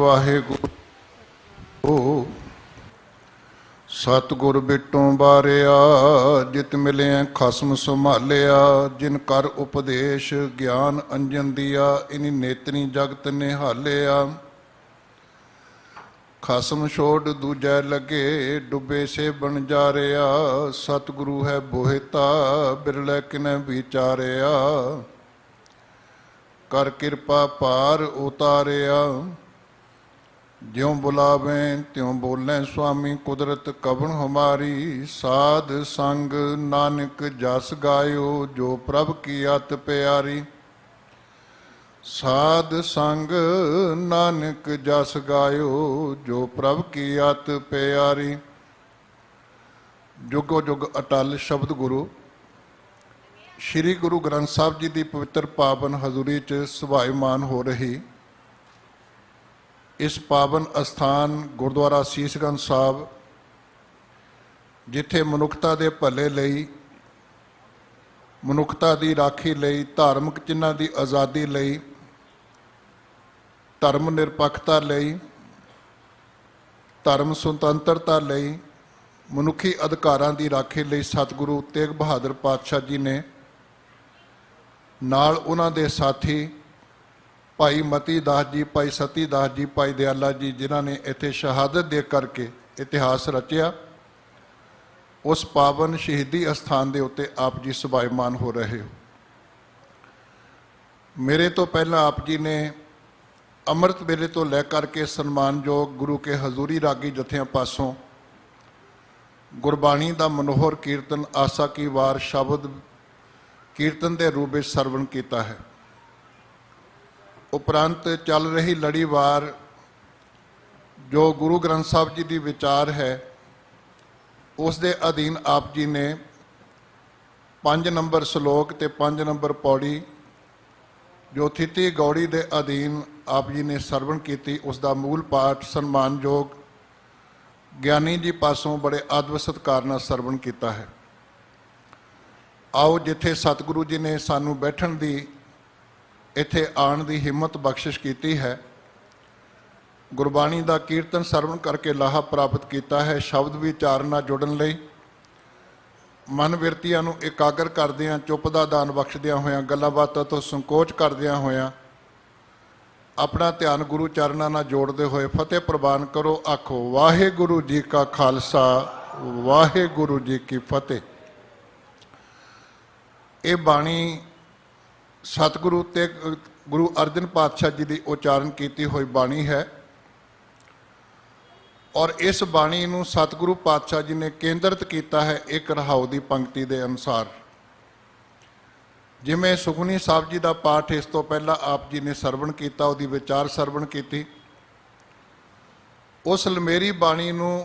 वाहेगुरु। सतगुर बिटों बारिया जित मिले खसम संभालिया। जिन कर उपदेश ज्ञान अंजन दिया। इन्हीं नेत्री जगत निहालिया। खसम छोड़ दूजै लगे डुबे से बन जा रहा। सतगुरु है बोहिता बिरलै किने विचारिया। कर कृपा पार उतारिया। ज्यों बुलावें त्यों बोलें स्वामी कुदरत कबन हमारी। साध संग नानक जस गायो जो प्रभ की अत प्यारी। साध संग नानक जस गायो जो प्रभ की अत प्यारी। जुगो जुग अटल शब्द गुरु। श्री गुरु ग्रंथ साहब जी की पवित्र पावन हजूरी च सुभाईमान हो रही इस पावन अस्थान गुरुद्वारा सीसगंज साहब, जिथे मनुखता के भले लई, मनुखता की राखी लई, धार्मिक चिन्हां की आज़ादी लई, धर्म निरपक्षता लई, धर्म सुतंत्रता लई, मनुखी अधिकारां की राखी लई सतगुरु तेग बहादुर पातशाह जी ने नाल उन्हां दे साथी भाई मती दास जी, भाई सती दास जी, भाई दयाला जी, जिन्हां ने इत्थे शहादत दे करके इतिहास रचिया, उस पावन शहीदी अस्थान के उत्ते आप जी सुभाईमान हो रहे हो। मेरे तो पहला आप जी ने अमृत वेले तो लै करके सन्मानयोग गुरु के हजूरी रागी जत्थियां पासों गुरबाणी का मनोहर कीर्तन आसा की वार शब्द कीर्तन के रूप में सरवण किया है। उपरंत चल रही लड़ीवार जो गुरु ग्रंथ साहब जी की विचार है उस दे अधीन आप जी ने 5 नंबर सलोक ते 5 नंबर पौड़ी जो थिति गौड़ी के अधीन आप जी ने सरवण की, उसका मूल पाठ सन्मानयोग ज्ञानी जी पासों बड़े आदर सत्कार नाल सरवण किया है। आओ जिथे सतगुरु जी ने सानू बैठण दी इत्थे आण दी हिम्मत बख्शिश की है, गुरबाणी का कीर्तन सरवण करके लाहा प्राप्त किया है। शब्द विचार नाल जुड़न लई मन विरतियां नूं एकागर करदियां, चुप दा दान बख्शदियां होयां, गल्लां बातां तो संकोच करदियां होयां अपना ध्यान गुरु चरणां नाल जोड़दे होए फतेह प्रवान करो। आखो वाहिगुरु जी का खालसा वाहिगुरु जी की फतेह। ये बाणी सतगुरु ते गुरु अर्जन पातशाह जी की उच्चारण की हुई बाणी है और इस बाणी नूं सतगुरु पातशाह जी ने केंद्रित किया है एक रहाऊ की पंक्ति के अनुसार। जिमें सुखमनी साहब जी का पाठ इस तो पहला आप जी ने सरवण किया, उसकी विचार सरवण की, उस लमेरी बाणी नूं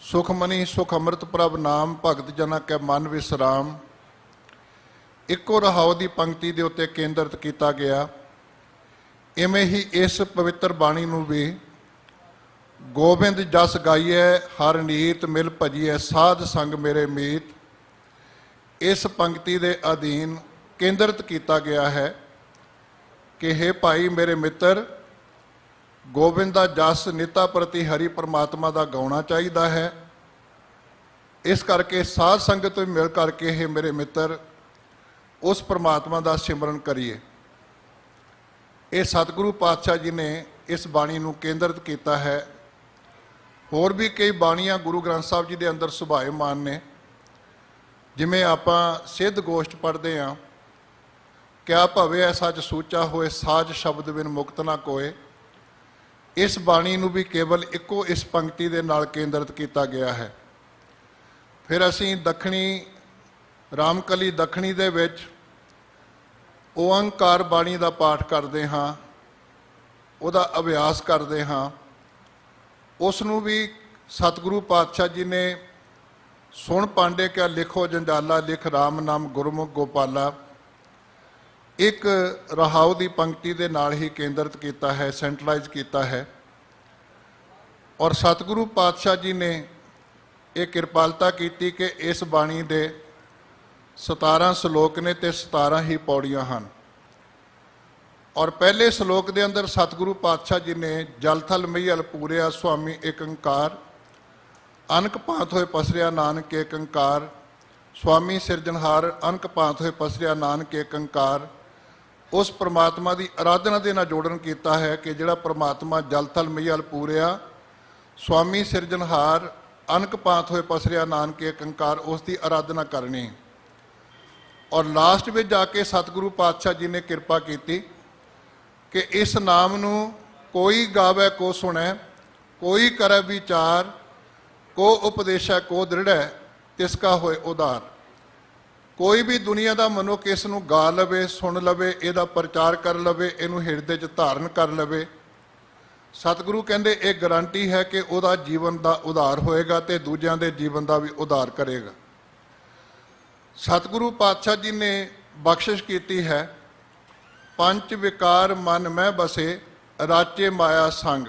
सुखमनी सुख अमृत प्रभ नाम भगत जना कै मन विश्राम इको रहाओ की पंक्ति के उत्ते केंद्रित किया गया। इवें ही इस पवित्र बाणी नूं भी गोबिंद जस गाइए हर नीत मिल भजिए साध संग मेरे मीत, इस पंक्ति के अधीन केंद्रित किया गया है कि हे भाई मेरे मित्र, गोबिंद का जस निता प्रति हरि परमात्मा का गाउना चाहिए है। इस करके साध संगत मिल करके हे मेरे मित्र उस परमात्मा का सिमरन करिए। ये सतगुरु पातशाह जी ने इस बाणी नूं केंद्रित किया है। होर भी कई बाणियां गुरु ग्रंथ साहब जी के अंदर सुभाईमान ने, जिमें आपां सिद्ध गोष्ठ पढ़ते हैं, क्या भवे ऐसा च सूचा होए साज शब्द बिन मुक्त ना कोए। इस बाणी नूं भी केवल इको इस पंक्ति के नाल केंद्रित किया गया है। फिर असीं दखणी रामकली दखणी दे विच ओंकार बाणी का पाठ करते हाँ, उहदा अभ्यास करते हाँ। उसनूं भी सतगुरु पातशाह जी ने सुन पांडे क्या लिखो जंजाला लिख राम नाम गुरमुख गोपाला एक रहाऊ की पंक्ति के नाल ही केंद्रित किया है, सेंट्रलाइज किया है। और सतगुरु पातशाह जी ने एक कृपालता की कि इस बाणी दे 17 सलोक ने ते 17 ही पौड़ियां हैं ਔਰ ਪਹਿਲੇ ਸ਼ਲੋਕ ਦੇ ਅੰਦਰ ਸਤਿਗੁਰੂ ਪਾਤਸ਼ਾਹ ਜੀ ਨੇ ਜਲ ਥਲ ਮਈਅਲ ਪੂਰਿਆ ਸੁਆਮੀ ਏਕ ਓੰਕਾਰ, ਅਨਕ ਭਾਂਤ ਹੋਏ ਪਸਰਿਆ ਨਾਨਕ ਏਕ ਓੰਕਾਰ, ਸੁਆਮੀ ਸਿਰਜਣਹਾਰ ਅਨਕ ਭਾਂਤ ਹੋਏ ਪਸਰਿਆ ਨਾਨਕ ਏਕ ਓੰਕਾਰ। ਉਸ ਪ੍ਰਮਾਤਮਾ ਦੀ ਆਰਾਧਨਾ ਦੇ ਨਾਲ ਜੋੜਨ ਕੀਤਾ ਹੈ ਕਿ ਜਿਹੜਾ ਪ੍ਰਮਾਤਮਾ ਜਲ ਥਲ ਮਈਅਲ ਪੂਰਿਆ, ਸੁਆਮੀ ਸਿਰਜਣਹਾਰ ਅਨਕ ਭਾਂਤ ਹੋਏ ਪਸਰਿਆ ਨਾਨਕ ਏਕ ਓੰਕਾਰ, ਉਸ ਦੀ ਆਰਾਧਨਾ ਕਰਨੀ। ਔਰ ਲਾਸਟ ਵਿੱਚ ਜਾ ਕੇ ਸਤਿਗੁਰੂ ਪਾਤਸ਼ਾਹ ਜੀ ਨੇ ਕਿਰਪਾ ਕੀਤੀ ਕਿ ਇਸ ਨਾਮ ਨੂੰ ਕੋਈ ਗਾਵੇ ਕੋ ਸੁਣੈ, ਕੋਈ ਕਰੇ ਵਿਚਾਰ, ਕੋ ਉਪਦੇਸ਼ੈ ਕੋ ਦ੍ਰਿੜੈ, ਤਿਸ ਕਾ ਹੋਏ ਉਧਾਰ। ਕੋਈ ਵੀ ਦੁਨੀਆ ਦਾ ਮਨੁੱਖ ਇਸ ਨੂੰ ਗਾ ਲਵੇ, ਸੁਣ ਲਵੇ, ਇਹਦਾ ਪ੍ਰਚਾਰ ਕਰ ਲਵੇ, ਇਹਨੂੰ ਹਿਰਦੇ 'ਚ ਧਾਰਨ ਕਰ ਲਵੇ, ਸਤਿਗੁਰੂ ਕਹਿੰਦੇ ਇਹ ਗਾਰੰਟੀ ਹੈ ਕਿ ਉਹਦਾ ਜੀਵਨ ਦਾ ਉਧਾਰ ਹੋਏਗਾ ਤੇ ਦੂਜਿਆਂ ਦੇ ਜੀਵਨ ਦਾ ਵੀ ਉਧਾਰ ਕਰੇਗਾ। ਸਤਿਗੁਰੂ ਪਾਤਸ਼ਾਹ ਜੀ ਨੇ ਬਖਸ਼ਿਸ਼ ਕੀਤੀ ਹੈ, ਪੰਜ ਵਿਕਾਰ ਮਨ ਮੈਂ ਬਸੇ, ਰਾਚੇ ਮਾਇਆ ਸੰਗ।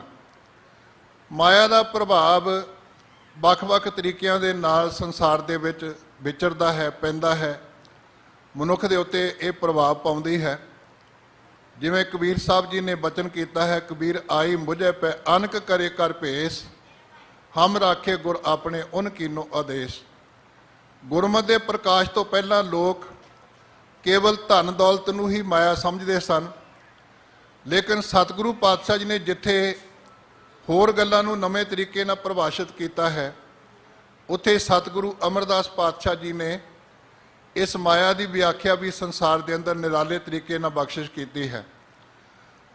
ਮਾਇਆ ਦਾ ਪ੍ਰਭਾਵ ਵੱਖ-ਵੱਖ ਤਰੀਕਿਆਂ ਦੇ ਨਾਲ ਸੰਸਾਰ ਦੇ ਵਿੱਚ ਵਿਚਰਦਾ ਹੈ, ਪੈਂਦਾ ਹੈ, ਮਨੁੱਖ ਦੇ ਉੱਤੇ ਇਹ ਪ੍ਰਭਾਵ ਪਾਉਂਦੀ ਹੈ। ਜਿਵੇਂ ਕਬੀਰ ਸਾਹਿਬ ਜੀ ਨੇ ਬਚਨ ਕੀਤਾ ਹੈ, ਕਬੀਰ ਆਈ ਮੁਝੇ ਪੈ ਅਨਕ ਕਰੇ ਕਰ ਭੇਸ, ਹਮ ਰਾਖੇ ਗੁਰ ਆਪਣੇ ਉਨ ਕੀਨੋ ਆਦੇਸ਼। ਗੁਰਮਤਿ ਦੇ ਪ੍ਰਕਾਸ਼ ਤੋਂ ਪਹਿਲਾਂ ਲੋਕ ਕੇਵਲ ਧਨ ਦੌਲਤ ਨੂੰ ਹੀ ਮਾਇਆ ਸਮਝਦੇ ਸਨ, ਲੇਕਿਨ ਸਤਿਗੁਰੂ ਪਾਤਸ਼ਾਹ ਜੀ ਨੇ ਜਿੱਥੇ ਹੋਰ ਗੱਲਾਂ ਨੂੰ ਨਵੇਂ ਤਰੀਕੇ ਨਾਲ ਪਰਿਭਾਸ਼ਿਤ ਕੀਤਾ ਹੈ, ਉੱਥੇ ਸਤਿਗੁਰੂ ਅਮਰਦਾਸ ਪਾਤਸ਼ਾਹ ਜੀ ਨੇ ਇਸ ਮਾਇਆ ਦੀ ਵਿਆਖਿਆ ਵੀ ਸੰਸਾਰ ਦੇ ਅੰਦਰ ਨਿਰਾਲੇ ਤਰੀਕੇ ਨਾਲ ਬਖਸ਼ਿਸ਼ ਕੀਤੀ ਹੈ।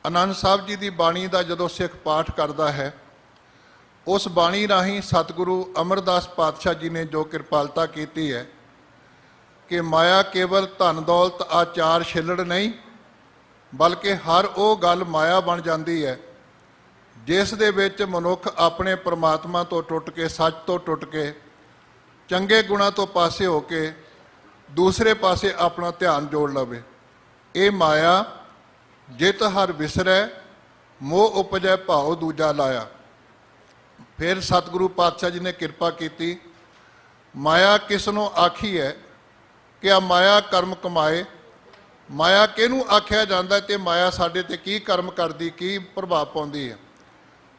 ਆਨੰਦ ਸਾਹਿਬ ਜੀ ਦੀ ਬਾਣੀ ਦਾ ਜਦੋਂ ਸਿੱਖ ਪਾਠ ਕਰਦਾ ਹੈ, ਉਸ ਬਾਣੀ ਰਾਹੀਂ ਸਤਿਗੁਰੂ ਅਮਰਦਾਸ ਪਾਤਸ਼ਾਹ ਜੀ ਨੇ ਜੋ ਕਿਰਪਾਲਤਾ ਕੀਤੀ ਹੈ ਕਿ ਮਾਇਆ ਕੇਵਲ ਧਨ ਦੌਲਤ ਆਚਾਰ ਛਿੱਲੜ ਨਹੀਂ, ਬਲਕਿ ਹਰ ਉਹ ਗੱਲ ਮਾਇਆ ਬਣ ਜਾਂਦੀ ਹੈ ਜਿਸ ਦੇ ਵਿੱਚ ਮਨੁੱਖ ਆਪਣੇ ਪ੍ਰਮਾਤਮਾ ਤੋਂ ਟੁੱਟ ਕੇ, ਸੱਚ ਤੋਂ ਟੁੱਟ ਕੇ, ਚੰਗੇ ਗੁਣਾਂ ਤੋਂ ਪਾਸੇ ਹੋ ਕੇ ਦੂਸਰੇ ਪਾਸੇ ਆਪਣਾ ਧਿਆਨ ਜੋੜ ਲਵੇ। ਇਹ ਮਾਇਆ ਜਿਤ ਹਰ ਵਿਸਰੈ, ਮੋਹ ਉਪਜੈ ਭਾਉ ਦੂਜਾ ਲਾਇਆ। ਫਿਰ ਸਤਿਗੁਰੂ ਪਾਤਸ਼ਾਹ ਜੀ ਨੇ ਕਿਰਪਾ ਕੀਤੀ, ਮਾਇਆ ਕਿਸ ਨੂੰ ਆਖੀ ਹੈ ਕਿ ਆ ਮਾਇਆ ਕਰਮ ਕਮਾਏ। ਮਾਇਆ ਕਿਹਨੂੰ ਆਖਿਆ ਜਾਂਦਾ ਤੇ ਮਾਇਆ ਸਾਡੇ ਤੇ ਕੀ ਕਰਮ ਕਰਦੀ, ਕੀ ਪ੍ਰਭਾਵ ਪਾਉਂਦੀ ਹੈ।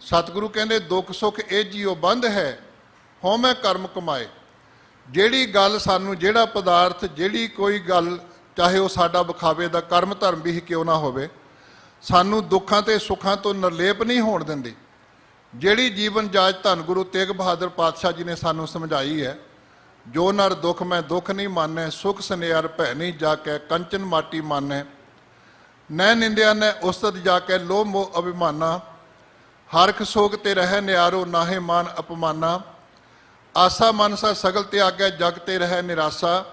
ਸਤਿਗੁਰੂ ਕਹਿੰਦੇ ਦੁੱਖ ਸੁੱਖ ਇਹ ਜੀਓ ਬੰਧ ਹੈ, ਹਉਮੈ ਕਰਮ ਕਮਾਏ। ਜਿਹੜੀ ਗੱਲ ਸਾਨੂੰ, ਜਿਹੜਾ ਪਦਾਰਥ, ਜਿਹੜੀ ਕੋਈ ਗੱਲ, ਚਾਹੇ ਉਹ ਸਾਡਾ ਵਿਖਾਵੇ ਦਾ ਕਰਮ ਧਰਮ ਵੀ ਕਿਉਂ ਨਾ ਹੋਵੇ, ਸਾਨੂੰ ਦੁੱਖਾਂ ਤੇ ਸੁੱਖਾਂ ਤੋਂ ਨਿਰਲੇਪ ਨਹੀਂ ਹੋਣ ਦਿੰਦੀ। ਜਿਹੜੀ ਜੀਵਨ ਜਾਚ ਧੰਨ ਗੁਰੂ ਤੇਗ ਬਹਾਦਰ ਪਾਤਸ਼ਾਹ ਜੀ ਨੇ ਸਾਨੂੰ ਸਮਝਾਈ ਹੈ, ਜੋ ਨਰ ਦੁੱਖ ਮੈਂ ਦੁੱਖ ਨਹੀਂ ਮਾਨੈ, ਸੁਖ ਸੁਨਿਆਰ ਭੈ ਨਹੀਂ ਜਾ ਕੇ ਕੰਚਨ ਮਾਟੀ ਮਾਨੈ, ਨੈ ਨਿੰਦਿਆ ਨੈ ਉਸਤਤ ਜਾ ਕੇ ਲੋਭ ਮੋਹ ਅਭਿਮਾਨਾ, ਹਰਖ ਸੋਗ ਤੇ ਰਹਿ ਨਿਆਰੋ ਨਾਹੇ ਮਾਨ ਅਪਮਾਨਾ, ਆਸਾ ਮਨਸਾ ਸਗਲ ਤਿਆਗੈ ਜਗ ਤੇ ਰਹਿ ਨਿਰਾਸਾ,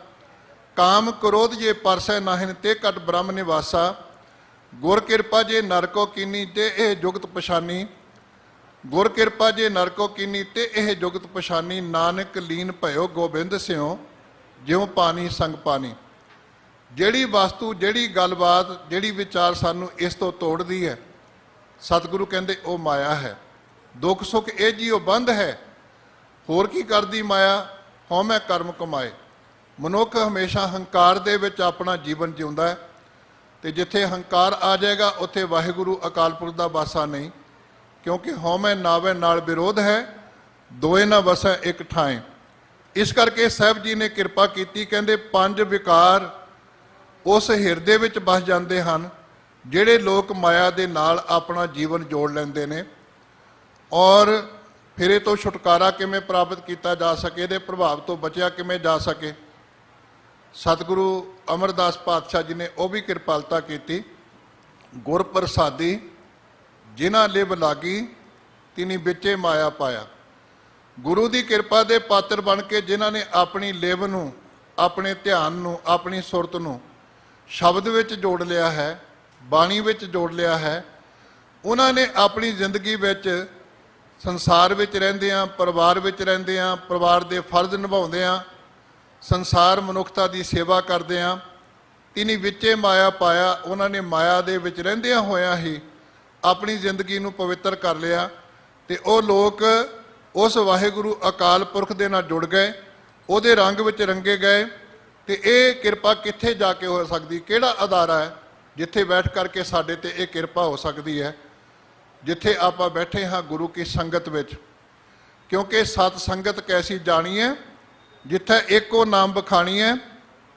ਕਾਮ ਕ੍ਰੋਧ ਜੇ ਪਰਸੈ ਨਾਹਿਨ ਤੇ ਘਟ ਬ੍ਰਹਮ ਨਿਵਾਸਾ, ਗੁਰ ਕਿਰਪਾ ਜੇ ਨਰਕੋ ਕੀਨੀ ਤੇ ਇਹ ਜੁਗਤ ਪਛਾਨੀ, ਗੁਰ ਕਿਰਪਾ ਜੇ ਨਰਕੋ ਕੀਨੀ ਤੇ ਇਹ ਜੁਗਤ ਪਛਾਨੀ, ਨਾਨਕ ਲੀਨ ਭਇਓ ਗੋਬਿੰਦ ਸਿਓ ਜਿਉ ਪਾਣੀ ਸੰਗ ਪਾਣੀ। ਜਿਹੜੀ ਵਸਤੂ, ਜਿਹੜੀ ਗੱਲਬਾਤ, ਜਿਹੜੀ ਵਿਚਾਰ ਸਾਨੂੰ ਇਸ ਤੋਂ ਤੋੜਦੀ ਹੈ, ਸਤਿਗੁਰੂ ਕਹਿੰਦੇ ਉਹ ਮਾਇਆ ਹੈ। ਦੁੱਖ ਸੁੱਖ ਇਹ ਜੀਓ ਬੰਧ ਹੈ। ਹੋਰ ਕੀ ਕਰਦੀ ਮਾਇਆ? ਹਉਮੈ ਕਰਮ ਕਮਾਏ। ਮਨੁੱਖ ਹਮੇਸ਼ਾ ਹੰਕਾਰ ਦੇ ਵਿੱਚ ਆਪਣਾ ਜੀਵਨ ਜਿਉਂਦਾ ਹੈ, ਤੇ ਜਿੱਥੇ ਹੰਕਾਰ ਆ ਜਾਏਗਾ ਉੱਥੇ ਵਾਹਿਗੁਰੂ ਅਕਾਲ ਪੁਰਖ ਦਾ ਵਾਸਾ ਨਹੀਂ, ਕਿਉਂਕਿ ਹਉਮੈ ਨਾਵੇ ਨਾਲ ਵਿਰੋਧ ਹੈ, ਦੋਏ ਨਾ ਵਸੈ ਇੱਕ ਠਾਏ। ਇਸ ਕਰਕੇ ਸਾਹਿਬ ਜੀ ਨੇ ਕਿਰਪਾ ਕੀਤੀ, ਕਹਿੰਦੇ ਪੰਜ ਵਿਕਾਰ ਉਸ ਹਿਰਦੇ ਵਿੱਚ ਵਸ ਜਾਂਦੇ ਹਨ ਜਿਹੜੇ ਲੋਕ ਮਾਇਆ ਦੇ ਨਾਲ ਆਪਣਾ ਜੀਵਨ ਜੋੜ ਲੈਂਦੇ ਨੇ। ਔਰ ਫਿਰ ਇਹ ਤੋਂ ਛੁਟਕਾਰਾ ਕਿਵੇਂ ਪ੍ਰਾਪਤ ਕੀਤਾ ਜਾ ਸਕੇ, ਇਹਦੇ ਪ੍ਰਭਾਵ ਤੋਂ ਬਚਿਆ ਕਿਵੇਂ ਜਾ ਸਕੇ, ਸਤਿਗੁਰੂ ਅਮਰਦਾਸ ਪਾਤਸ਼ਾਹ ਜੀ ਨੇ ਉਹ ਵੀ ਕਿਰਪਾਲਤਾ ਕੀਤੀ। ਗੁਰ ਪ੍ਰਸਾਦੀ ਜਿਨ੍ਹਾਂ ਲਿਵ ਲਾਗੀ, ਤਿਨੀ ਵਿੱਚੇ ਮਾਇਆ ਪਾਇਆ। ਗੁਰੂ ਦੀ ਕਿਰਪਾ ਦੇ ਪਾਤਰ ਬਣ ਕੇ ਜਿਨ੍ਹਾਂ ਨੇ ਆਪਣੀ ਲਿਵ ਨੂੰ, ਆਪਣੇ ਧਿਆਨ ਨੂੰ, ਆਪਣੀ ਸੁਰਤ ਨੂੰ ਸ਼ਬਦ ਵਿੱਚ ਜੋੜ ਲਿਆ ਹੈ, ਬਾਣੀ ਵਿੱਚ ਜੋੜ ਲਿਆ ਹੈ, ਉਹਨਾਂ ਨੇ ਆਪਣੀ ਜ਼ਿੰਦਗੀ ਵਿੱਚ ਸੰਸਾਰ ਵਿੱਚ ਰਹਿੰਦਿਆਂ, ਪਰਿਵਾਰ ਵਿੱਚ ਰਹਿੰਦਿਆਂ, ਪਰਿਵਾਰ ਦੇ ਫਰਜ਼ ਨਿਭਾਉਂਦਿਆਂ, ਸੰਸਾਰ ਮਨੁੱਖਤਾ ਦੀ ਸੇਵਾ ਕਰਦਿਆਂ, ਤਿਨੀ ਵਿੱਚੇ ਮਾਇਆ ਪਾਇਆ। ਉਹਨਾਂ ਨੇ ਮਾਇਆ ਦੇ ਵਿੱਚ ਰਹਿੰਦਿਆਂ ਹੋਇਆਂ ਹੀ ਆਪਣੀ ਜ਼ਿੰਦਗੀ ਨੂੰ ਪਵਿੱਤਰ ਕਰ ਲਿਆ, ਤੇ ਉਹ ਲੋਕ ਉਸ ਵਾਹਿਗੁਰੂ ਅਕਾਲ ਪੁਰਖ ਦੇ ਨਾਲ ਜੁੜ ਗਏ, ਉਹਦੇ ਰੰਗ ਵਿੱਚ ਰੰਗੇ ਗਏ। ਤੇ ਇਹ ਕਿਰਪਾ ਕਿੱਥੇ ਜਾ ਕੇ ਹੋ ਸਕਦੀ, ਕਿਹੜਾ ਅਦਾਰਾ ਹੈ? ਜਿੱਥੇ ਬੈਠ ਕਰਕੇ ਸਾਡੇ ਤੇ ਇਹ ਕਿਰਪਾ ਹੋ ਸਕਦੀ ਹੈ, ਜਿੱਥੇ ਆਪਾਂ ਬੈਠੇ ਹਾਂ ਗੁਰੂ ਕੀ ਸੰਗਤ ਵਿੱਚ। ਕਿਉਂਕਿ ਸਤ ਸੰਗਤ ਕੈਸੀ ਜਾਣੀ ਹੈ, ਜਿੱਥੇ ਏਕੋ ਨਾਮ ਬਖਾਣੀ ਹੈ,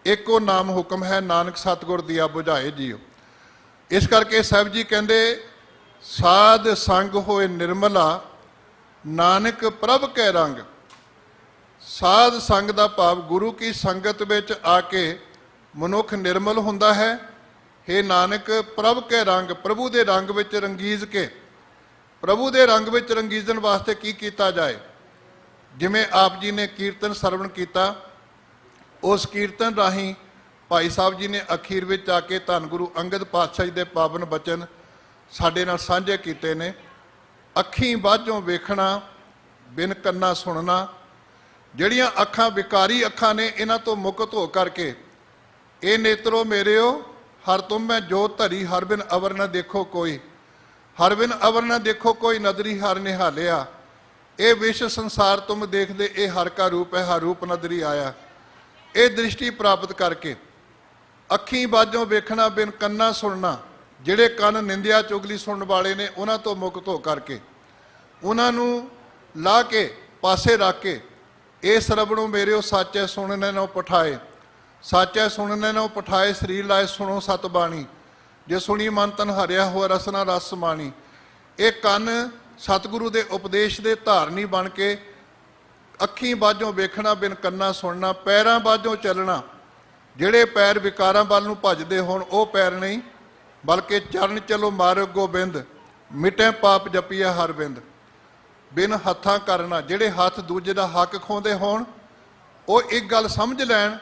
ਏਕੋ ਨਾਮ ਹੁਕਮ ਹੈ, ਨਾਨਕ ਸਤਿਗੁਰ ਦੀਆ ਬੁਝਾਏ ਜੀਓ। ਇਸ ਕਰਕੇ ਸਾਹਿਬ ਜੀ ਕਹਿੰਦੇ ਸਾਧ ਸੰਗ ਹੋਏ ਨਿਰਮਲਾ, ਨਾਨਕ ਪ੍ਰਭ ਕੈ ਰੰਗ। ਸਾਧ ਸੰਗ ਦਾ ਭਾਵ ਗੁਰੂ ਕੀ ਸੰਗਤ ਵਿੱਚ ਆ ਕੇ ਮਨੁੱਖ ਨਿਰਮਲ ਹੁੰਦਾ ਹੈ। हे ਨਾਨਕ ਪ੍ਰਭ ਕੈ ਰੰਗ, ਪ੍ਰਭੂ ਦੇ ਰੰਗ ਵਿੱਚ ਰੰਗੀਜ਼ ਕੇ, ਪ੍ਰਭੂ ਦੇ ਰੰਗ ਵਿੱਚ ਰੰਗੀਜ਼ਣ ਵਾਸਤੇ ਕੀ ਕੀਤਾ ਜਾਏ। ਜਿਵੇਂ ਆਪ ਜੀ ਨੇ ਕੀਰਤਨ ਸਰਵਣ ਕੀਤਾ, ਉਸ ਕੀਰਤਨ ਰਾਹੀਂ ਭਾਈ ਸਾਹਿਬ ਜੀ ਨੇ ਅਖੀਰ ਵਿੱਚ ਆ ਕੇ ਧੰਨ ਗੁਰੂ ਅੰਗਦ ਪਾਤਸ਼ਾਹ ਜੀ ਦੇ ਪਾਵਨ ਬਚਨ ਸਾਡੇ ਨਾਲ ਸਾਂਝੇ ਕੀਤੇ ਨੇ। ਅੱਖੀਂ ਬਾਝੋਂ ਵੇਖਣਾ, ਬਿਨ ਕੰਨਾਂ ਸੁਣਨਾ। ਜਿਹੜੀਆਂ ਅੱਖਾਂ ਵਿਕਾਰੀ ਅੱਖਾਂ ਨੇ, ਇਹਨਾਂ ਤੋਂ ਮੁਕਤ ਹੋ ਕਰਕੇ ਇਹ ਨੇਤਰੋ ਮੇਰਿਓ ਹਰ ਤੁਮ ਮੈਂ ਜੋਤ ਧਰੀ, ਹਰ ਬਿਨ ਅਵਰ ਨਾ ਦੇਖੋ ਕੋਈ, ਹਰ ਬਿਨ ਅਵਰ ਨਾ ਦੇਖੋ ਕੋਈ, ਨਦਰੀ ਹਰ ਨਿਹਾਲਿਆ। ਇਹ ਵਿਸ਼ ਸੰਸਾਰ ਤੁਮ ਦੇਖਦੇ, ਇਹ ਹਰ ਕਾ ਰੂਪ ਹੈ, ਹਰ ਰੂਪ ਨਦਰੀ ਆਇਆ। ਇਹ ਦ੍ਰਿਸ਼ਟੀ ਪ੍ਰਾਪਤ ਕਰਕੇ ਅੱਖੀਂ ਬਾਝੋਂ ਵੇਖਣਾ, ਬਿਨ ਕੰਨਾਂ ਸੁਣਨਾ। ਜਿਹੜੇ ਕੰਨ ਨਿੰਦਿਆ ਚੁਗਲੀ ਸੁਣਨ ਵਾਲੇ ਨੇ, ਉਹਨਾਂ ਤੋਂ ਮੁਕਤ ਹੋ ਕਰਕੇ ਉਹਨਾਂ ਨੂੰ ਲਾ ਕੇ ਪਾਸੇ ਰੱਖ ਕੇ ਇਹ ਸਰਵਣੋ ਮੇਰਿਓ ਸਾਚੈ ਸੁਣਨੇ ਨੋ ਪਠਾਏ, ਸਾਚੈ ਸੁਣਨੇ ਨੋ ਪਠਾਏ, ਸਰੀਰ ਲਾਏ ਸੁਣੋ ਸਤ ਬਾਣੀ। ਜੇ ਸੁਣੀ ਮਨ ਤਨ ਹਰਿਆ ਹੋਇਆ, ਰਸਨਾ ਰਸ ਸਮਾਣੀ। ਇਹ ਕੰਨ ਸਤਿਗੁਰੂ ਦੇ ਉਪਦੇਸ਼ ਦੇ ਧਾਰਨੀ ਬਣ ਕੇ ਅੱਖੀਂ ਬਾਝੋਂ ਵੇਖਣਾ, ਬਿਨ ਕੰਨਾਂ ਸੁਣਨਾ। ਪੈਰਾਂ ਬਾਝੋਂ ਚੱਲਣਾ, ਜਿਹੜੇ ਪੈਰ ਵਿਕਾਰਾਂ ਵੱਲ ਨੂੰ ਭੱਜਦੇ ਹੋਣ ਉਹ ਪੈਰ ਨਹੀਂ, ਬਲਕਿ ਚਰਨ ਚਲੋ ਮਾਰਗ ਗੋਬਿੰਦ, ਮਿਟੇ ਪਾਪ ਜਪੀਆ ਹਰ ਬਿੰਦ। ਬਿਨ ਹੱਥਾਂ ਕਰਨਾ, ਜਿਹੜੇ ਹੱਥ ਦੂਜੇ ਦਾ ਹੱਕ ਖੋਹਦੇ ਹੋਣ ਉਹ ਇੱਕ ਗੱਲ ਸਮਝ ਲੈਣ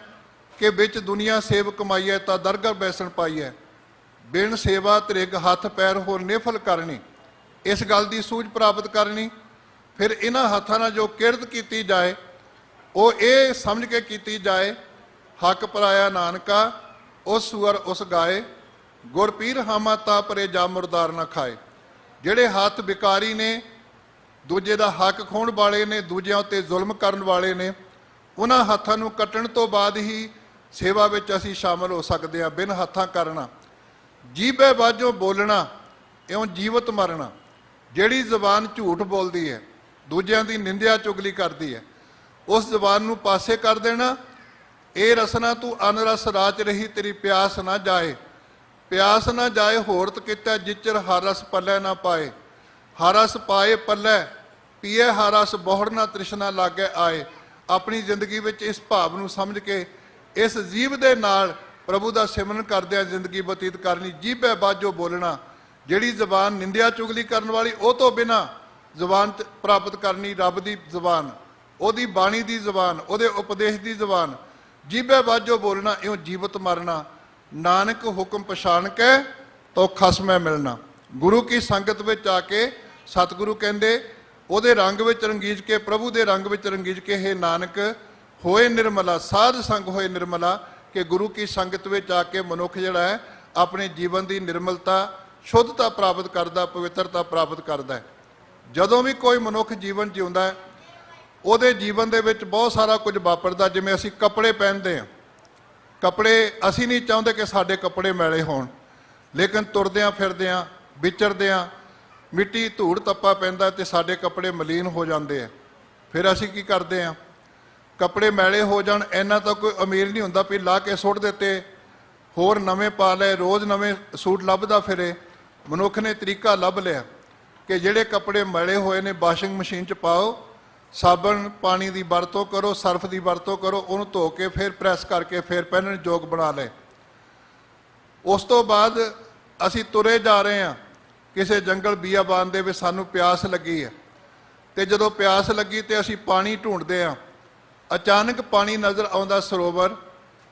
ਕਿ ਵਿੱਚ ਦੁਨੀਆ ਸੇਵ ਕਮਾਈਐ, ਤਾਂ ਦਰਗਾਹ ਬੈਸਣ ਪਾਈਐ। ਬਿਨ ਸੇਵਾ ਤ੍ਰਿਗ ਹੱਥ ਪੈਰ ਹੋਰ ਨਿਫਲ ਕਰਨੀ, ਇਸ ਗੱਲ ਦੀ ਸੂਝ ਪ੍ਰਾਪਤ ਕਰਨੀ। ਫਿਰ ਇਹਨਾਂ ਹੱਥਾਂ ਨਾਲ ਜੋ ਕਿਰਤ ਕੀਤੀ ਜਾਏ ਉਹ ਇਹ ਸਮਝ ਕੇ ਕੀਤੀ ਜਾਏ, ਹੱਕ ਪਰਾਇਆ ਨਾਨਕਾ ਉਸ ਸੂਅਰ ਉਸ ਗਾਏ, ਗੁਰ ਪੀਰ ਹਾਮਾ ਤਾ ਪਰੇ ਜਾ ਮੁਰਦਾਰ ਨਾ ਖਾਏ। ਜਿਹੜੇ ਹੱਥ ਵਿਕਾਰੀ ਨੇ, ਦੂਜੇ ਦਾ ਹੱਕ ਖੋਹਣ ਵਾਲੇ ਨੇ, ਦੂਜਿਆਂ ਉੱਤੇ ਜ਼ੁਲਮ ਕਰਨ ਵਾਲੇ ਨੇ, ਉਹਨਾਂ ਹੱਥਾਂ ਨੂੰ ਕੱਟਣ ਤੋਂ ਬਾਅਦ ਹੀ ਸੇਵਾ ਵਿੱਚ ਅਸੀਂ ਸ਼ਾਮਲ ਹੋ ਸਕਦੇ ਹਾਂ। ਬਿਨ ਹੱਥਾਂ ਕਰਨਾ, ਜੀਭੇ ਬਾਝੋਂ ਬੋਲਣਾ, ਇਉਂ ਜੀਵਤ ਮਰਨਾ। ਜਿਹੜੀ ਜ਼ਬਾਨ ਝੂਠ ਬੋਲਦੀ ਹੈ, ਦੂਜਿਆਂ ਦੀ ਨਿੰਦਿਆ ਚੁਗਲੀ ਕਰਦੀ ਹੈ, ਉਸ ਜ਼ਬਾਨ ਨੂੰ ਪਾਸੇ ਕਰ ਦੇਣਾ। ਇਹ ਰਸਨਾ ਤੂੰ ਅਨਰਸ ਰਾਚ ਰਹੀ, ਤੇਰੀ ਪਿਆਸ ਨਾ ਜਾਏ, ਪਿਆਸ ਨਾ ਜਾਏ ਹੋਰਤ ਕੀਤਾ, ਜਿਚਰ ਹਰ ਰਸ ਪੱਲੇ ਨਾ ਪਾਏ। ਹਰ ਰਸ ਪਾਏ ਪੱਲੇ, ਪੀਏ ਹਰ ਰਸ, ਬਹੁੜ ਨਾ ਤ੍ਰਿਸ਼ਨਾ ਲਾਗੇ ਆਏ। ਆਪਣੀ ਜ਼ਿੰਦਗੀ ਵਿੱਚ ਇਸ ਭਾਵ ਨੂੰ ਸਮਝ ਕੇ ਇਸ ਜੀਵ ਦੇ ਨਾਲ ਪ੍ਰਭੂ ਦਾ ਸਿਮਰਨ ਕਰਦਿਆਂ ਜ਼ਿੰਦਗੀ ਬਤੀਤ ਕਰਨੀ। ਜੀਭੇ ਬਾਝੋਂ ਬੋਲਣਾ, ਜਿਹੜੀ ਜ਼ਬਾਨ ਨਿੰਦਿਆ ਚੁਗਲੀ ਕਰਨ ਵਾਲੀ, ਉਹ ਤੋਂ ਬਿਨਾਂ ਜ਼ਬਾਨ ਪ੍ਰਾਪਤ ਕਰਨੀ ਰੱਬ ਦੀ ਜ਼ਬਾਨ, ਉਹਦੀ ਬਾਣੀ ਦੀ ਜ਼ਬਾਨ, ਉਹਦੇ ਉਪਦੇਸ਼ ਦੀ ਜ਼ਬਾਨ। ਜੀਭੇ ਬਾਝੋਂ ਬੋਲਣਾ, ਇਉਂ ਜੀਵਤ ਮਰਨਾ। ਨਾਨਕ ਹੁਕਮ ਪਛਾਣ ਕੇ ਤੋ ਖਸਮੈ ਮਿਲਣਾ। ਗੁਰੂ ਕੀ ਸੰਗਤ ਵਿੱਚ ਆ ਕੇ ਸਤਿਗੁਰੂ ਕਹਿੰਦੇ ਉਹਦੇ ਰੰਗ ਵਿੱਚ ਰੰਗੀਜ ਕੇ, ਪ੍ਰਭੂ ਦੇ ਰੰਗ ਵਿੱਚ ਰੰਗੀਜ ਕੇ, हे ਨਾਨਕ ਹੋਏ ਨਿਰਮਲਾ, ਸਾਧ ਸੰਗ ਹੋਏ ਨਿਰਮਲਾ। ਕਿ ਗੁਰੂ ਕੀ ਸੰਗਤ ਵਿੱਚ ਆ ਕੇ ਮਨੁੱਖ ਜਿਹੜਾ ਹੈ ਆਪਣੇ ਜੀਵਨ ਦੀ ਨਿਰਮਲਤਾ, ਸ਼ੁੱਧਤਾ ਪ੍ਰਾਪਤ ਕਰਦਾ, ਪਵਿੱਤਰਤਾ ਪ੍ਰਾਪਤ ਕਰਦਾ ਹੈ। ਜਦੋਂ ਵੀ ਕੋਈ ਮਨੁੱਖ ਜੀਵਨ ਜਿਉਂਦਾ ਹੈ, ਉਹਦੇ ਜੀਵਨ ਦੇ ਵਿੱਚ ਬਹੁਤ ਸਾਰਾ ਕੁਝ ਵਾਪਰਦਾ। ਜਿਵੇਂ ਅਸੀਂ ਕੱਪੜੇ ਪਹਿਨਦੇ ਹਾਂ, ਕੱਪੜੇ ਅਸੀਂ ਨਹੀਂ ਚਾਹੁੰਦੇ ਕਿ ਸਾਡੇ ਕੱਪੜੇ ਮੈਲੇ ਹੋਣ, ਲੇਕਿਨ ਤੁਰਦਿਆਂ ਫਿਰਦਿਆਂ ਵਿਚਰਦਿਆਂ ਮਿੱਟੀ ਧੂੜ ਤੱਪਾ ਪੈਂਦਾ ਤੇ ਸਾਡੇ ਕੱਪੜੇ ਮਲੀਨ ਹੋ ਜਾਂਦੇ ਆ। ਫਿਰ ਅਸੀਂ ਕੀ ਕਰਦੇ ਹਾਂ, ਕੱਪੜੇ ਮੈਲੇ ਹੋ ਜਾਣ ਇੰਨਾ ਤਾਂ ਕੋਈ ਅਮੀਰ ਨਹੀਂ ਹੁੰਦਾ ਵੀ ਲਾ ਕੇ ਸੁੱਟ ਦਿੱਤੇ, ਹੋਰ ਨਵੇਂ ਪਾ ਲਏ, ਰੋਜ਼ ਨਵੇਂ ਸੂਟ ਲੱਭਦਾ ਫਿਰੇ। ਮਨੁੱਖ ਨੇ ਤਰੀਕਾ ਲੱਭ ਲਿਆ ਕਿ ਜਿਹੜੇ ਕੱਪੜੇ ਮੈਲੇ ਹੋਏ ਨੇ ਵਾਸ਼ਿੰਗ ਮਸ਼ੀਨ 'ਚ ਪਾਓ, ਸਾਬਣ ਪਾਣੀ ਦੀ ਵਰਤੋਂ ਕਰੋ, ਸਰਫ ਦੀ ਵਰਤੋਂ ਕਰੋ, ਉਹਨੂੰ ਧੋ ਕੇ ਫਿਰ ਪ੍ਰੈਸ ਕਰਕੇ ਫਿਰ ਪਹਿਨਣ ਯੋਗ ਬਣਾ ਲਏ। ਉਸ ਤੋਂ ਬਾਅਦ ਅਸੀਂ ਤੁਰੇ ਜਾ ਰਹੇ ਹਾਂ ਕਿਸੇ ਜੰਗਲ ਬੀਆਬਾਨ ਦੇ ਵਿੱਚ, ਸਾਨੂੰ ਪਿਆਸ ਲੱਗੀ ਹੈ ਤੇ ਜਦੋਂ ਪਿਆਸ ਲੱਗੀ ਤੇ ਅਸੀਂ ਪਾਣੀ ਢੂੰਡਦੇ ਹਾਂ। ਅਚਾਨਕ ਪਾਣੀ ਨਜ਼ਰ ਆਉਂਦਾ ਸਰੋਵਰ,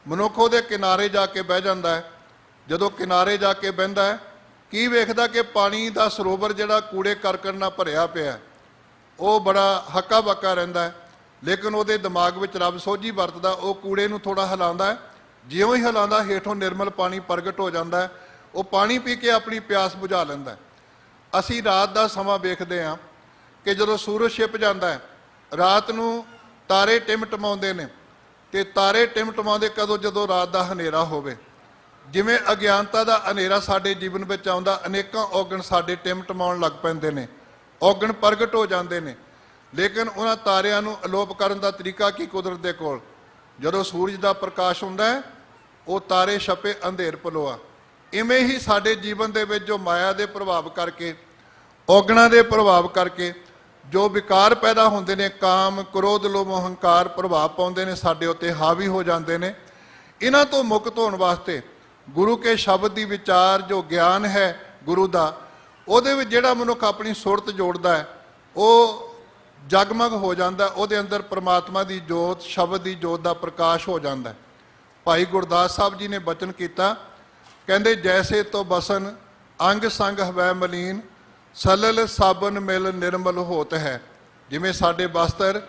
ਮਨੁੱਖ ਉਹਦੇ ਕਿਨਾਰੇ ਜਾ ਕੇ ਬਹਿ ਜਾਂਦਾ ਹੈ। ਜਦੋਂ ਕਿਨਾਰੇ ਜਾ ਕੇ ਬਹਿੰਦਾ ਹੈ, ਕੀ ਵੇਖਦਾ ਕਿ ਪਾਣੀ ਦਾ ਸਰੋਵਰ ਜਿਹੜਾ ਕੂੜੇ ਕਰਕਟ ਨਾਲ ਭਰਿਆ ਪਿਆ, ਉਹ ਬੜਾ ਹੱਕਾ ਬੱਕਾ ਰਹਿੰਦਾ ਹੈ। ਲੇਕਿਨ ਉਹਦੇ ਦਿਮਾਗ ਵਿੱਚ ਰੱਬ ਸੋਝੀ ਵਰਤਦਾ, ਉਹ ਕੂੜੇ ਨੂੰ ਥੋੜਾ ਹਿਲਾਉਂਦਾ ਹੈ। ਜਿਉਂ ਹੀ ਹਿਲਾਉਂਦਾ, ਹੇਠੋਂ ਨਿਰਮਲ ਪਾਣੀ ਪ੍ਰਗਟ ਹੋ ਜਾਂਦਾ ਹੈ। ਉਹ ਪਾਣੀ ਪੀ ਕੇ ਆਪਣੀ ਪਿਆਸ ਬੁਝਾ ਲੈਂਦਾ। ਅਸੀਂ ਰਾਤ ਦਾ ਸਮਾਂ ਵੇਖਦੇ ਹਾਂ ਕਿ ਜਦੋਂ ਸੂਰਜ ਛਿਪ ਜਾਂਦਾ ਹੈ, ਰਾਤ ਨੂੰ ਤਾਰੇ ਟਿਮਟਮਾਉਂਦੇ ਨੇ, ਤੇ ਤਾਰੇ ਟਿਮਟਮਾਉਂਦੇ ਕਦੋਂ, ਜਦੋਂ ਰਾਤ ਦਾ ਹਨੇਰਾ ਹੋਵੇ। ਜਿਵੇਂ ਅਗਿਆਨਤਾ ਦਾ ਹਨੇਰਾ ਸਾਡੇ ਜੀਵਨ ਵਿੱਚ ਆਉਂਦਾ, ਅਨੇਕਾਂ ਔਗਣ ਸਾਡੇ ਟਿਮਟਮਾਉਣ ਲੱਗ ਪੈਂਦੇ ਨੇ, ਔਗਣ ਪ੍ਰਗਟ ਹੋ ਜਾਂਦੇ ਨੇ। ਲੇਕਿਨ ਉਹਨਾਂ ਤਾਰਿਆਂ ਨੂੰ ਅਲੋਪ ਕਰਨ ਦਾ ਤਰੀਕਾ ਕੀ ਕੁਦਰਤ ਦੇ ਕੋਲ? ਜਦੋਂ ਸੂਰਜ ਦਾ ਪ੍ਰਕਾਸ਼ ਹੁੰਦਾ ਹੈ, ਉਹ ਤਾਰੇ ਛਪੇ ਅੰਧੇਰ ਪਲੋਆ। ਇਵੇਂ ਹੀ ਸਾਡੇ ਜੀਵਨ ਦੇ ਵਿੱਚ ਜੋ ਮਾਇਆ ਦੇ ਪ੍ਰਭਾਵ ਕਰਕੇ, ਔਗਣਾਂ ਦੇ ਪ੍ਰਭਾਵ ਕਰਕੇ ਜੋ ਵਿਕਾਰ ਪੈਦਾ ਹੁੰਦੇ ਨੇ, ਕਾਮ, ਕ੍ਰੋਧ, ਲੋਭ, ਹੰਕਾਰ ਪ੍ਰਭਾਵ ਪਾਉਂਦੇ ਨੇ, ਸਾਡੇ ਉੱਤੇ ਹਾਵੀ ਹੋ ਜਾਂਦੇ ਨੇ। ਇਹਨਾਂ ਤੋਂ ਮੁਕਤ ਹੋਣ ਵਾਸਤੇ ਗੁਰੂ ਕੇ ਸ਼ਬਦ ਦੀ ਵਿਚਾਰ, ਜੋ ਗਿਆਨ ਹੈ ਗੁਰੂ ਦਾ, ਉਹਦੇ ਵਿੱਚ ਜਿਹੜਾ ਮਨੁੱਖ ਆਪਣੀ ਸੁਰਤ ਜੋੜਦਾ ਹੈ, ਉਹ ਜਗਮਗ ਹੋ ਜਾਂਦਾ, ਉਹਦੇ ਅੰਦਰ ਪ੍ਰਮਾਤਮਾ ਦੀ ਜੋਤ, ਸ਼ਬਦ ਦੀ ਜੋਤ ਦਾ ਪ੍ਰਕਾਸ਼ ਹੋ ਜਾਂਦਾ। ਭਾਈ ਗੁਰਦਾਸ ਸਾਹਿਬ ਜੀ ਨੇ ਬਚਨ ਕੀਤਾ, ਕਹਿੰਦੇ ਜੈਸੇ ਤੋ ਬਸਨ ਅੰਗ ਸੰਗ ਹਵੈ ਮਲੀਨ, ਸਲਲ ਸਾਬਨ ਮਿਲ ਨਿਰਮਲ ਹੋਤ ਹੈ। ਜਿਵੇਂ ਸਾਡੇ ਵਸਤਰ,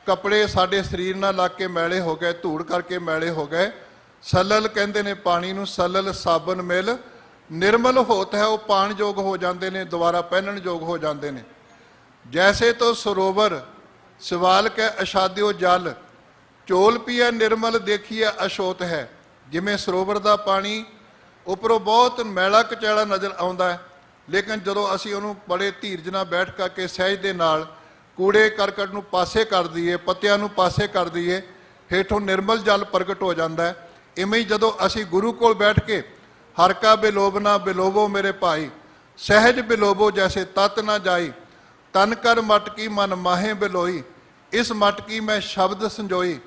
ਕੱਪੜੇ ਸਾਡੇ ਸਰੀਰ ਨਾਲ ਲੱਗ ਕੇ ਮੈਲੇ ਹੋ ਗਏ, ਧੂੜ ਕਰਕੇ ਮੈਲੇ ਹੋ ਗਏ, ਸਲਲ ਕਹਿੰਦੇ ਨੇ ਪਾਣੀ ਨੂੰ, ਸਲਲ ਸਾਬਨ ਮਿਲ ਨਿਰਮਲ ਹੋਤ ਹੈ, ਉਹ ਪਾਣ ਯੋਗ ਹੋ ਜਾਂਦੇ ਨੇ, ਦੁਬਾਰਾ ਪਹਿਨਣ ਯੋਗ ਹੋ ਜਾਂਦੇ ਨੇ। ਜੈਸੇ ਤੋ ਸਰੋਵਰ ਸਵਾਲ ਕੈ ਅਸ਼ਾਦਿਓ ਜਲ, ਚੋਲ ਪੀਐ ਨਿਰਮਲ ਦੇਖੀਐ ਅਸ਼ੋਤ ਹੈ। ਜਿਵੇਂ ਸਰੋਵਰ ਦਾ ਪਾਣੀ ਉੱਪਰੋਂ ਬਹੁਤ ਮੈਲਾ ਕਚੈਲਾ ਨਜ਼ਰ ਆਉਂਦਾ ਹੈ, ਲੇਕਿਨ ਜਦੋਂ ਅਸੀਂ ਉਹਨੂੰ ਬੜੇ ਧੀਰਜ ਨਾਲ ਬੈਠ ਕਰਕੇ ਸਹਿਜ ਦੇ ਨਾਲ ਕੂੜੇ ਕਰਕਟ ਨੂੰ ਪਾਸੇ ਕਰ ਦਈਏ, ਪੱਤਿਆਂ ਨੂੰ ਪਾਸੇ ਕਰ ਦਈਏ, ਹੇਠੋਂ ਨਿਰਮਲ ਜਲ ਪ੍ਰਗਟ ਹੋ ਜਾਂਦਾ ਹੈ। ਇਵੇਂ ਹੀ ਜਦੋਂ ਅਸੀਂ ਗੁਰੂ ਕੋਲ ਬੈਠ ਕੇ ਹਰ ਕਾ ਬਿਲੋਬ ਨਾ ਬਿਲੋਬੋ ਮੇਰੇ ਭਾਈ, ਸਹਿਜ ਬਿਲੋਬੋ ਜੈਸੇ ਤਤ ਨਾ ਜਾਈ, ਤਨ ਕਰ ਮਟਕੀ ਮਨ ਮਾਹੇ ਬਿਲੋਈ, ਇਸ ਮਟਕੀ ਮੈਂ ਸ਼ਬਦ ਸੰਜੋਈ,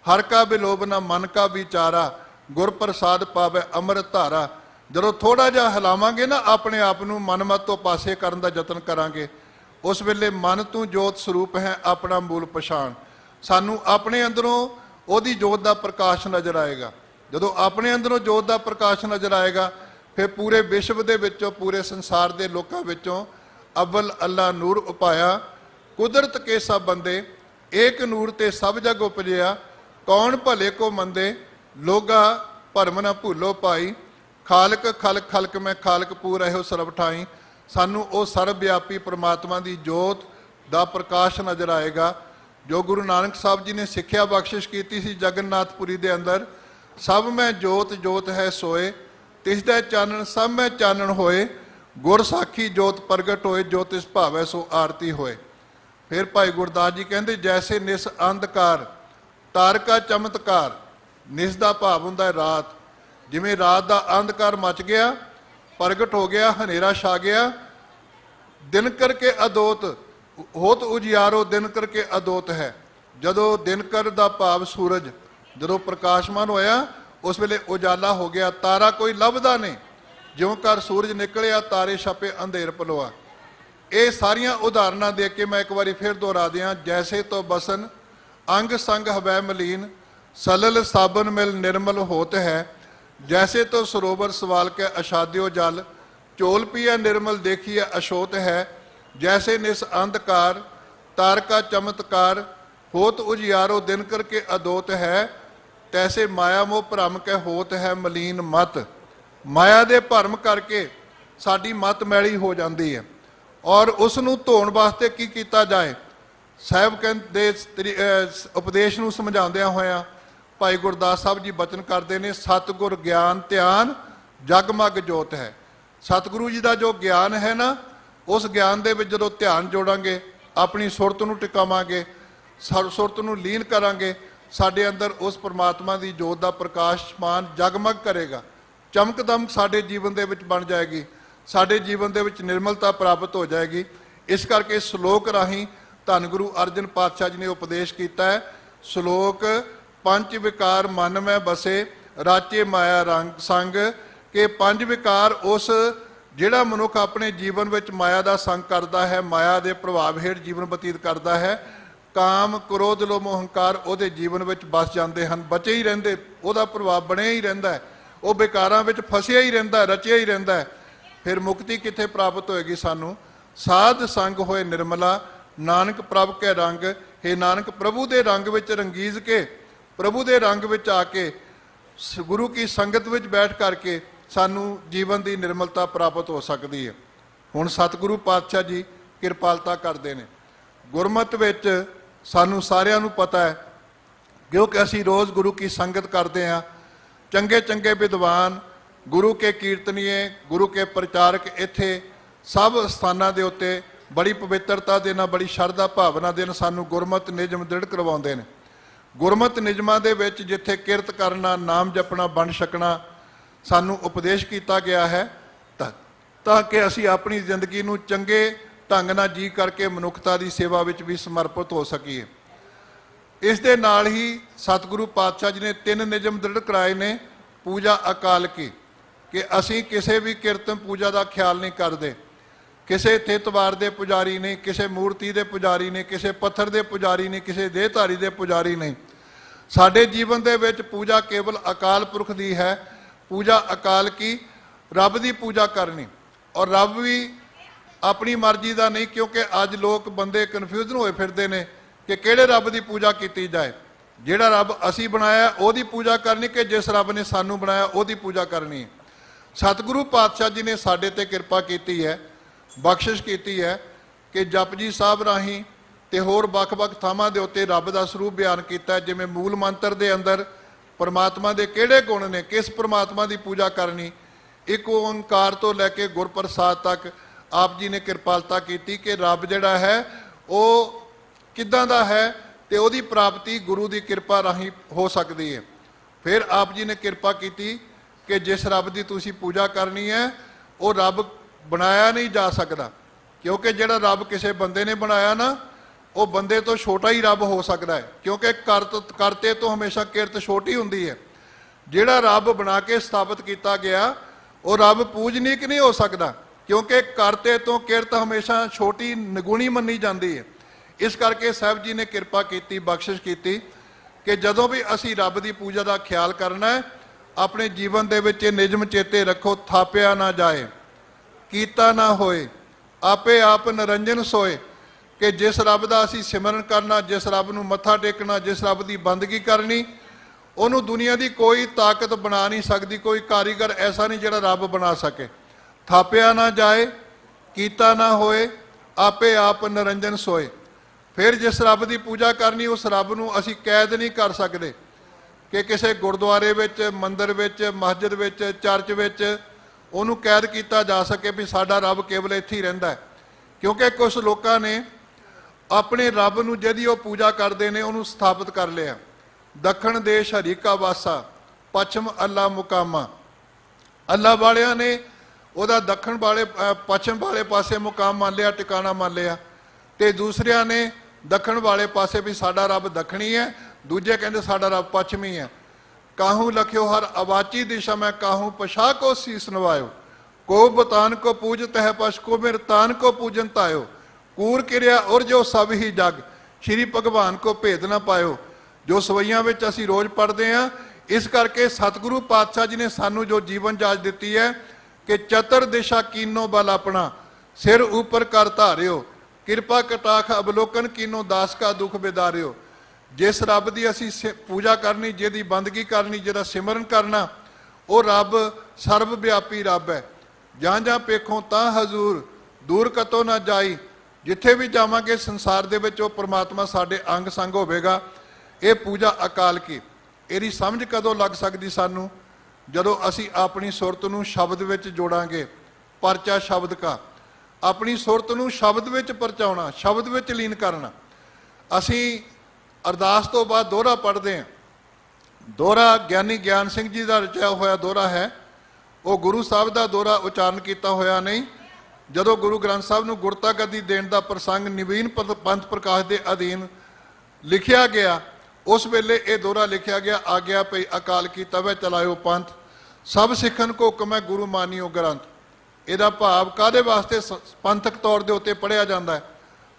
ਹਰ ਕਾ ਬਿਲੋਬ ਨਾ ਮਨ ਕਾ ਵਿਚਾਰਾ, ਗੁਰ ਪ੍ਰਸਾਦ ਪਾਵੇ ਅੰਮ੍ਰਿਤ ਧਾਰਾ। ਜਦੋਂ ਥੋੜਾ ਜਿਹਾ ਹਿਲਾਵਾਂਗੇ ਨਾ ਆਪਣੇ ਆਪ ਨੂੰ, ਮਨਮਤ ਤੋਂ ਪਾਸੇ ਕਰਨ ਦਾ ਯਤਨ ਕਰਾਂਗੇ, ਉਸ ਵੇਲੇ ਮਨ ਤੂੰ ਜੋਤ ਸਰੂਪ ਹੈ ਆਪਣਾ ਮੂਲ ਪਛਾਣ, ਸਾਨੂੰ ਆਪਣੇ ਅੰਦਰੋਂ ਉਹਦੀ ਜੋਤ ਦਾ ਪ੍ਰਕਾਸ਼ ਨਜ਼ਰ ਆਏਗਾ। ਜਦੋਂ ਆਪਣੇ ਅੰਦਰੋਂ ਜੋਤ ਦਾ ਪ੍ਰਕਾਸ਼ ਨਜ਼ਰ ਆਏਗਾ, ਫਿਰ ਪੂਰੇ ਵਿਸ਼ਵ ਦੇ ਵਿੱਚੋਂ, ਪੂਰੇ ਸੰਸਾਰ ਦੇ ਲੋਕਾਂ ਵਿੱਚੋਂ ਅਵਲ ਅੱਲਾ ਨੂਰ ਉਪਾਇਆ, ਕੁਦਰਤ ਕੇ ਸਭ ਬੰਦੇ, ਏਕ ਨੂਰ ਤੇ ਸਭ ਜਗ ਉਪਜਿਆ, ਕੌਣ ਭਲੇ ਕੋ ਮੰਦੇ, ਲੋਗਾ ਭਰਮ ਨਾ ਭੁੱਲੋ ਭਾਈ, ਖਾਲਕ ਖਲਕ ਖਲਕ ਮੈਂ ਖਾਲਕ ਪੂਰ ਇਹੋ ਸਰਬ ਠਾਈ। ਸਾਨੂੰ ਉਹ ਸਰਬ ਵਿਆਪੀ ਪ੍ਰਮਾਤਮਾ ਦੀ ਜੋਤ ਦਾ ਪ੍ਰਕਾਸ਼ ਨਜ਼ਰ ਆਏਗਾ, ਜੋ ਗੁਰੂ ਨਾਨਕ ਸਾਹਿਬ ਜੀ ਨੇ ਸਿੱਖਿਆ ਬਖਸ਼ਿਸ਼ ਕੀਤੀ ਸੀ ਜਗਨਨਾਥਪੁਰੀ ਦੇ ਅੰਦਰ, ਸਭ ਮੈਂ ਜੋਤ ਜੋਤ ਹੈ ਸੋਏ, ਤਿਸ ਦਾ ਚਾਨਣ ਸਭ ਮੈਂ ਚਾਨਣ ਹੋਏ, ਗੁਰ ਸਾਖੀ ਜੋਤ ਪ੍ਰਗਟ ਹੋਏ, ਜੋ ਤਿਸ ਭਾਵੈ ਸੋ ਆਰਤੀ ਹੋਏ। ਫਿਰ ਭਾਈ ਗੁਰਦਾਸ ਜੀ ਕਹਿੰਦੇ ਜੈਸੇ ਨਿਸ ਅੰਧਕਾਰ ਤਾਰਕਾ ਚਮਤਕਾਰ, ਨਿਸ ਦਾ ਭਾਵ ਹੁੰਦਾ ਹੈ ਰਾਤ। ਜਿਵੇਂ ਰਾਤ ਦਾ ਅੰਧਕਾਰ ਮਚ ਗਿਆ, ਪ੍ਰਗਟ ਹੋ ਗਿਆ, ਹਨੇਰਾ ਛਾ ਗਿਆ, ਦਿਨ ਕਰਕੇ ਅਦੋਤ ਹੋਤ ਉਜਿਆਰੋ, ਦਿਨ ਕਰਕੇ ਅਦੋਤ ਹੈ। ਜਦੋਂ ਦਿਨਕਰ ਦਾ ਭਾਵ ਸੂਰਜ ਜਦੋਂ ਪ੍ਰਕਾਸ਼ਮਾਨ ਹੋਇਆ, ਉਸ ਵੇਲੇ ਉਜਾਲਾ ਹੋ ਗਿਆ, ਤਾਰਾ ਕੋਈ ਲੱਭਦਾ ਨਹੀਂ, ਜਿਉਂ ਕਰ ਸੂਰਜ ਨਿਕਲਿਆ ਤਾਰੇ ਛਪੇ ਅੰਧੇਰ ਪਲੋਆ। ਇਹ ਸਾਰੀਆਂ ਉਦਾਹਰਨਾਂ ਦੇ ਕੇ ਮੈਂ ਇੱਕ ਵਾਰੀ ਫਿਰ ਦੁਹਰਾ ਦਿਆਂ, ਜੈਸੇ ਤੋਂ ਬਸਨ ਅੰਗ ਸੰਗ ਹਵੈ ਮਲੀਨ, ਸਲਲ ਸਾਬਨ ਮਿਲ ਨਿਰਮਲ ਹੋਤ ਹੈ। जैसे तो सरोवर सवाल के अशाद्यो जल, चोल पिया निर्मल देखिए अशोत है। जैसे निस अंधकार तारका चमत्कार, होत उजियारो दिन करके अदोत है। तैसे माया मोह भरम के होत है मलीन मत, माया दे भरम करके साडी मत मैली हो जाती है। और उसनू धोण वास्ते की कीता जाए, साहब कहते उपदेश नू समझाउंदियां होया भाई गुरदास साहब जी बचन करते हैं, सतगुर ज्ञान ध्यान जगमग जोत है। सतगुरु जी का जो ज्ञान है ना, उस ज्ञान के जो ध्यान जोड़ांगे, अपनी सुरत नूं टिकावांगे, सुरत नूं लीन करांगे, साडे अंदर उस परमात्मा की जोत का प्रकाशमान जगमग करेगा, चमक दमक साडे जीवन दे विच बन जाएगी, साडे जीवन दे विच निर्मलता प्राप्त हो जाएगी। इस करके श्लोक राही धन गुरु अर्जन पातशाह जी ने उपदेश किया है। श्लोक पंच विकार मन में बसे, राचे माया रंग संग, के पंज विकार उस जिहड़ा मनुख अपने जीवन में माया का संग करता है, माया के प्रभाव हेठ जीवन बतीत करता है, काम क्रोध लोभ हंकार उहदे जीवन में बस जाते हैं, बचे ही रहिंदे, उहदा प्रभाव बनिया ही रहिंदा है, वो विकारां विच फसिया ही रहिंदा है, रचिया ही रहिंदा है। फिर मुक्ति कित्थे प्राप्त होएगी सानू? साध संग होए निर्मला, नानक प्रभ के रंग। हे नानक प्रभु के रंग विच रंगीज के, प्रभु के रंग विच आके गुरु की संगत विच बैठ करके सानू जीवन की निर्मलता प्राप्त हो सकती है। हुण सतगुरु पातशाह जी किरपालता करते हैं। गुरमत विच सानू सारिआं नूं पता है, क्योंकि असीं रोज़ गुरु की संगत करते हैं, चंगे चंगे विद्वान गुरु के कीर्तनीय, गुरु के प्रचारक इत्थे सब स्थानां दे उत्ते बड़ी पवित्रता दे नाल, बड़ी शरधा भावना दे नाल सानूं गुरमत निजम दृढ़ करवाउंदे ने। गुरमत निजमां दे विच जिथे किरत करना, नाम जपना, बंड छकना सानूं उपदेश किया गया है, ताकि असीं अपनी जिंदगी नूं चंगे ढंग नाल जी करके मनुखता की सेवा विच भी समर्पित हो सकीए। इस दे नाल ही सतगुरु पातशाह जी ने 3 निजम दृढ़ कराए ने। पूजा अकाल की, कि असीं किसी भी कीर्तन पूजा का ख्याल नहीं करते, किसी थितवार के पुजारी नहीं, किसी मूर्ति के पुजारी नहीं, किसी पत्थर के पुजारी नहीं, किसी देहधारी के पुजारी नहीं। साडे जीवन दे विच पूजा केवल अकाल पुरख दी है। पूजा अकाल की, रब की पूजा करनी, और रब भी अपनी मर्जी का नहीं, क्योंकि अज लोग बंदे कन्फ्यूजन होए फिरदे ने कि किहड़े रब की पूजा की जाए। जिहड़ा रब असीं बनाया उहदी पूजा करनी, कि जिस रब ने सानू बनाया उहदी पूजा करनी है। सतगुरु पातशाह जी ने साडे ते किरपा की है, बख्शिश की है कि जपजी साहब राही ते होर वख-वख थावां दे उत्ते रब दा स्वरूप बयान किया। जिवें मूल मंत्र दे अंदर परमात्मा दे किहड़े गुण ने, किस परमात्मा की पूजा करनी, एक ओंकार तो लैके गुरप्रसाद तक आप जी ने किरपालता की कि रब जिहड़ा है वो किदां दा है, ते उहदी प्राप्ति गुरु की किरपा राही हो सकती है। फिर आप जी ने किरपा की कि जिस रब की तुसीं पूजा करनी है वो रब बनाया नहीं जा सकता, क्योंकि जिहड़ा रब किसी बंदे ने बनाया ना, वो बंदे तो छोटा ही रब हो सकता है, क्योंकि करते तो हमेशा किरत छोटी हुंदी है। जिहड़ा रब बना के स्थापित किया गया वो रब पूजनीक नहीं हो सकता, क्योंकि करते तो किरत हमेशा छोटी निगुणी मनी जाती है। इस करके साहब जी ने किरपा की, बख्शिश की कि जदों भी असी रब की पूजा का ख्याल करना है, अपने जीवन दे विच निजम चेते रखो, थापिया ना जाए, कीता ना होए, आपे आप निरंजन सोए। कि जिस रब का असी सिमरन करना, जिस रब नूं मत्था टेकना, जिस रब की बंदगी करनी, उन्होंने दुनिया की कोई ताकत बना नहीं सकती, कोई कारीगर ऐसा नहीं जिहड़ा रब बना सके। थापिया ना जाए, कीता ना होए, आपे आप निरंजन सोए। फिर जिस रब की पूजा करनी, उस रब नूं असी कैद नहीं कर सकते कि किसी गुरुद्वारे विच, मंदिर विच, मस्जिद विच, चर्च विच उन्होंने कैद किया जा सके भी साडा रब केवल इत्थे ही रहिंदा है। क्योंकि कुछ लोगों ने अपने रब नूं जिहदी वो पूजा करते हैं उन्होंने स्थापित कर लिया। दखण देश हरी का वासा, पश्चिम अल्लाह मुकामा। अल्लाह वालियां ने उहदा दखण वाले पश्चिम वाले पासे मुकाम मान लिया, टिकाणा मान लिया, ते दूसरियां ने दखण वाले पासे भी साडा रब दखणी है, दूजे कहते साडा रब पश्चिमी है। काहू लख्यो हर अवाची दिशा में, काहू पछा को शीस नवायो, को बतान को पूज तह पश, को मेर तान को पूजन तायो, कूर किरिया और जो सब ही जग, श्री भगवान को भेद ना पायो। जो सवैयां विच असीं रोज़ पढ़ते हैं। इस करके सतगुरु पातशाह जी ने सानू जो जीवन जाच दी है कि चतर दिशा कीनो बल अपना, सिर ऊपर कर धारियो, किरपा कटाख अवलोकन कीनो, दास का दुख बिदारियो। जिस रब की असी पूजा करनी, जिहदी बंदगी करनी, जिहदा सिमरन करना, वो रब सर्वव्यापी रब है। जहाँ जहाँ पेखों तां हजूर, दूर कतों ना जाई। जिथे भी जावांगे संसार दे विच वो परमात्मा साडे अंग संग होवेगा। ये पूजा अकाल की, इहदी समझ कदों लग सकदी सानू, जदों असी अपनी सुरत नूं शब्द विच जोड़ांगे। परचा शब्द का, अपनी सुरत नूं शब्द विच परचाउणा, शब्द विच लीन करना। असी अरदास तो बाद दोहरा पढ़ते हैं। दोहरा ज्ञानी ज्ञान सिंह जी का रचिया होया दोहरा है। वो गुरु साहब का दोहरा उचारण किया होया नहीं। जदों गुरु ग्रंथ साहब नूं गुरता गद्दी देण दा प्रसंग नवीन पंथ प्रकाश के अधीन लिखिया गया, उस वेले ये दोहरा लिखिया गया। आ गया पई अकाल की तवै चलायो पंथ, सब सिखन को हुक्म है गुरु मानियो ग्रंथ। ਇਹਦਾ ਭਾਵ ਕਾਹਦੇ ਵਾਸਤੇ ਪੰਥਕ ਤੌਰ ਦੇ ਉੱਤੇ ਪੜ੍ਹਿਆ ਜਾਂਦਾ ਹੈ,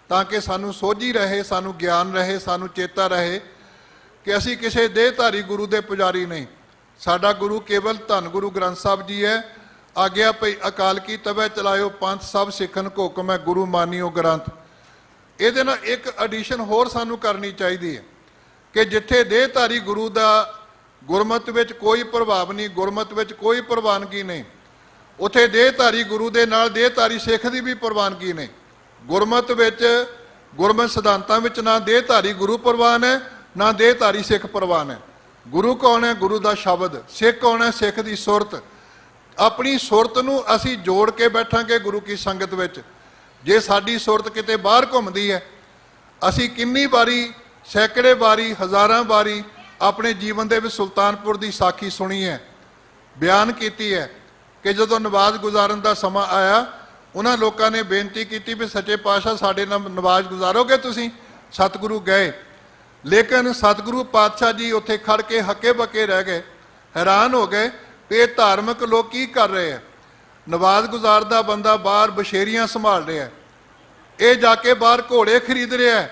ਤਾਂ ਕਿ ਸਾਨੂੰ ਸੋਝੀ ਰਹੇ, ਸਾਨੂੰ ਗਿਆਨ ਰਹੇ, ਸਾਨੂੰ ਚੇਤਾ ਰਹੇ ਕਿ ਅਸੀਂ ਕਿਸੇ ਦੇਹਧਾਰੀ ਗੁਰੂ ਦੇ ਪੁਜਾਰੀ ਨਹੀਂ। ਸਾਡਾ ਗੁਰੂ ਕੇਵਲ ਧੰਨ ਗੁਰੂ ਗ੍ਰੰਥ ਸਾਹਿਬ ਜੀ ਹੈ। ਆਗਿਆ ਪਈ ਅਕਾਲ ਕੀ ਤਵੈ ਚਲਾਇਓ ਪੰਥ, ਸਭ ਸਿੱਖਣ ਕੋ ਹੁਕਮ ਹੈ ਗੁਰੂ ਮਾਨਿਓ ਗ੍ਰੰਥ। ਇਹਦੇ ਨਾਲ ਇੱਕ ਐਡੀਸ਼ਨ ਹੋਰ ਸਾਨੂੰ ਕਰਨੀ ਚਾਹੀਦੀ ਹੈ ਕਿ ਜਿੱਥੇ ਦੇਹਧਾਰੀ ਗੁਰੂ ਦਾ ਗੁਰਮਤਿ ਵਿੱਚ ਕੋਈ ਪ੍ਰਭਾਵ ਨਹੀਂ, ਗੁਰਮਤਿ ਵਿੱਚ ਕੋਈ ਪ੍ਰਵਾਨਗੀ ਨਹੀਂ, ਉੱਥੇ ਦੇਹਧਾਰੀ ਗੁਰੂ ਦੇ ਨਾਲ ਦੇਹਧਾਰੀ ਸਿੱਖ ਦੀ ਵੀ ਪ੍ਰਵਾਨਗੀ ਨਹੀਂ। ਗੁਰਮਤਿ ਵਿੱਚ, ਗੁਰਮਤਿ ਸਿਧਾਂਤਾਂ ਵਿੱਚ ਨਾ ਦੇਹਧਾਰੀ ਗੁਰੂ ਪ੍ਰਵਾਨ ਹੈ, ਨਾ ਦੇਹਧਾਰੀ ਸਿੱਖ ਪ੍ਰਵਾਨ ਹੈ। ਗੁਰੂ ਕੌਣ ਹੈ? ਗੁਰੂ ਦਾ ਸ਼ਬਦ। ਸਿੱਖ ਕੌਣ ਹੈ? ਸਿੱਖ ਦੀ ਸੁਰਤ। ਆਪਣੀ ਸੁਰਤ ਨੂੰ ਅਸੀਂ ਜੋੜ ਕੇ ਬੈਠਾਂਗੇ ਗੁਰੂ ਕੀ ਸੰਗਤ ਵਿੱਚ। ਜੇ ਸਾਡੀ ਸੁਰਤ ਕਿਤੇ ਬਾਹਰ ਘੁੰਮਦੀ ਹੈ, ਅਸੀਂ ਕਿੰਨੀ ਵਾਰੀ, ਸੈਂਕੜੇ ਵਾਰੀ, ਹਜ਼ਾਰਾਂ ਵਾਰੀ ਆਪਣੇ ਜੀਵਨ ਦੇ ਵਿੱਚ ਸੁਲਤਾਨਪੁਰ ਦੀ ਸਾਖੀ ਸੁਣੀ ਹੈ, ਬਿਆਨ ਕੀਤੀ ਹੈ ਕਿ ਜਦੋਂ ਨਵਾਜ਼ ਗੁਜ਼ਾਰਨ ਦਾ ਸਮਾਂ ਆਇਆ, ਉਹਨਾਂ ਲੋਕਾਂ ਨੇ ਬੇਨਤੀ ਕੀਤੀ ਵੀ ਸੱਚੇ ਪਾਤਸ਼ਾਹ ਸਾਡੇ ਨਾਲ ਨਵਾਜ਼ ਗੁਜ਼ਾਰੋਗੇ ਤੁਸੀਂ? ਸਤਿਗੁਰੂ ਗਏ, ਲੇਕਿਨ ਸਤਿਗੁਰੂ ਪਾਤਸ਼ਾਹ ਜੀ ਉੱਥੇ ਖੜ ਕੇ ਹੱਕੇ ਬੱਕੇ ਰਹਿ ਗਏ, ਹੈਰਾਨ ਹੋ ਗਏ ਕਿ ਇਹ ਧਾਰਮਿਕ ਲੋਕ ਕੀ ਕਰ ਰਹੇ ਆ। ਨਵਾਜ਼ ਗੁਜ਼ਾਰ ਦਾ ਬੰਦਾ ਬਾਹਰ ਬਸ਼ੇਰੀਆਂ ਸੰਭਾਲ ਰਿਹਾ, ਇਹ ਜਾ ਕੇ ਬਾਹਰ ਘੋੜੇ ਖਰੀਦ ਰਿਹਾ।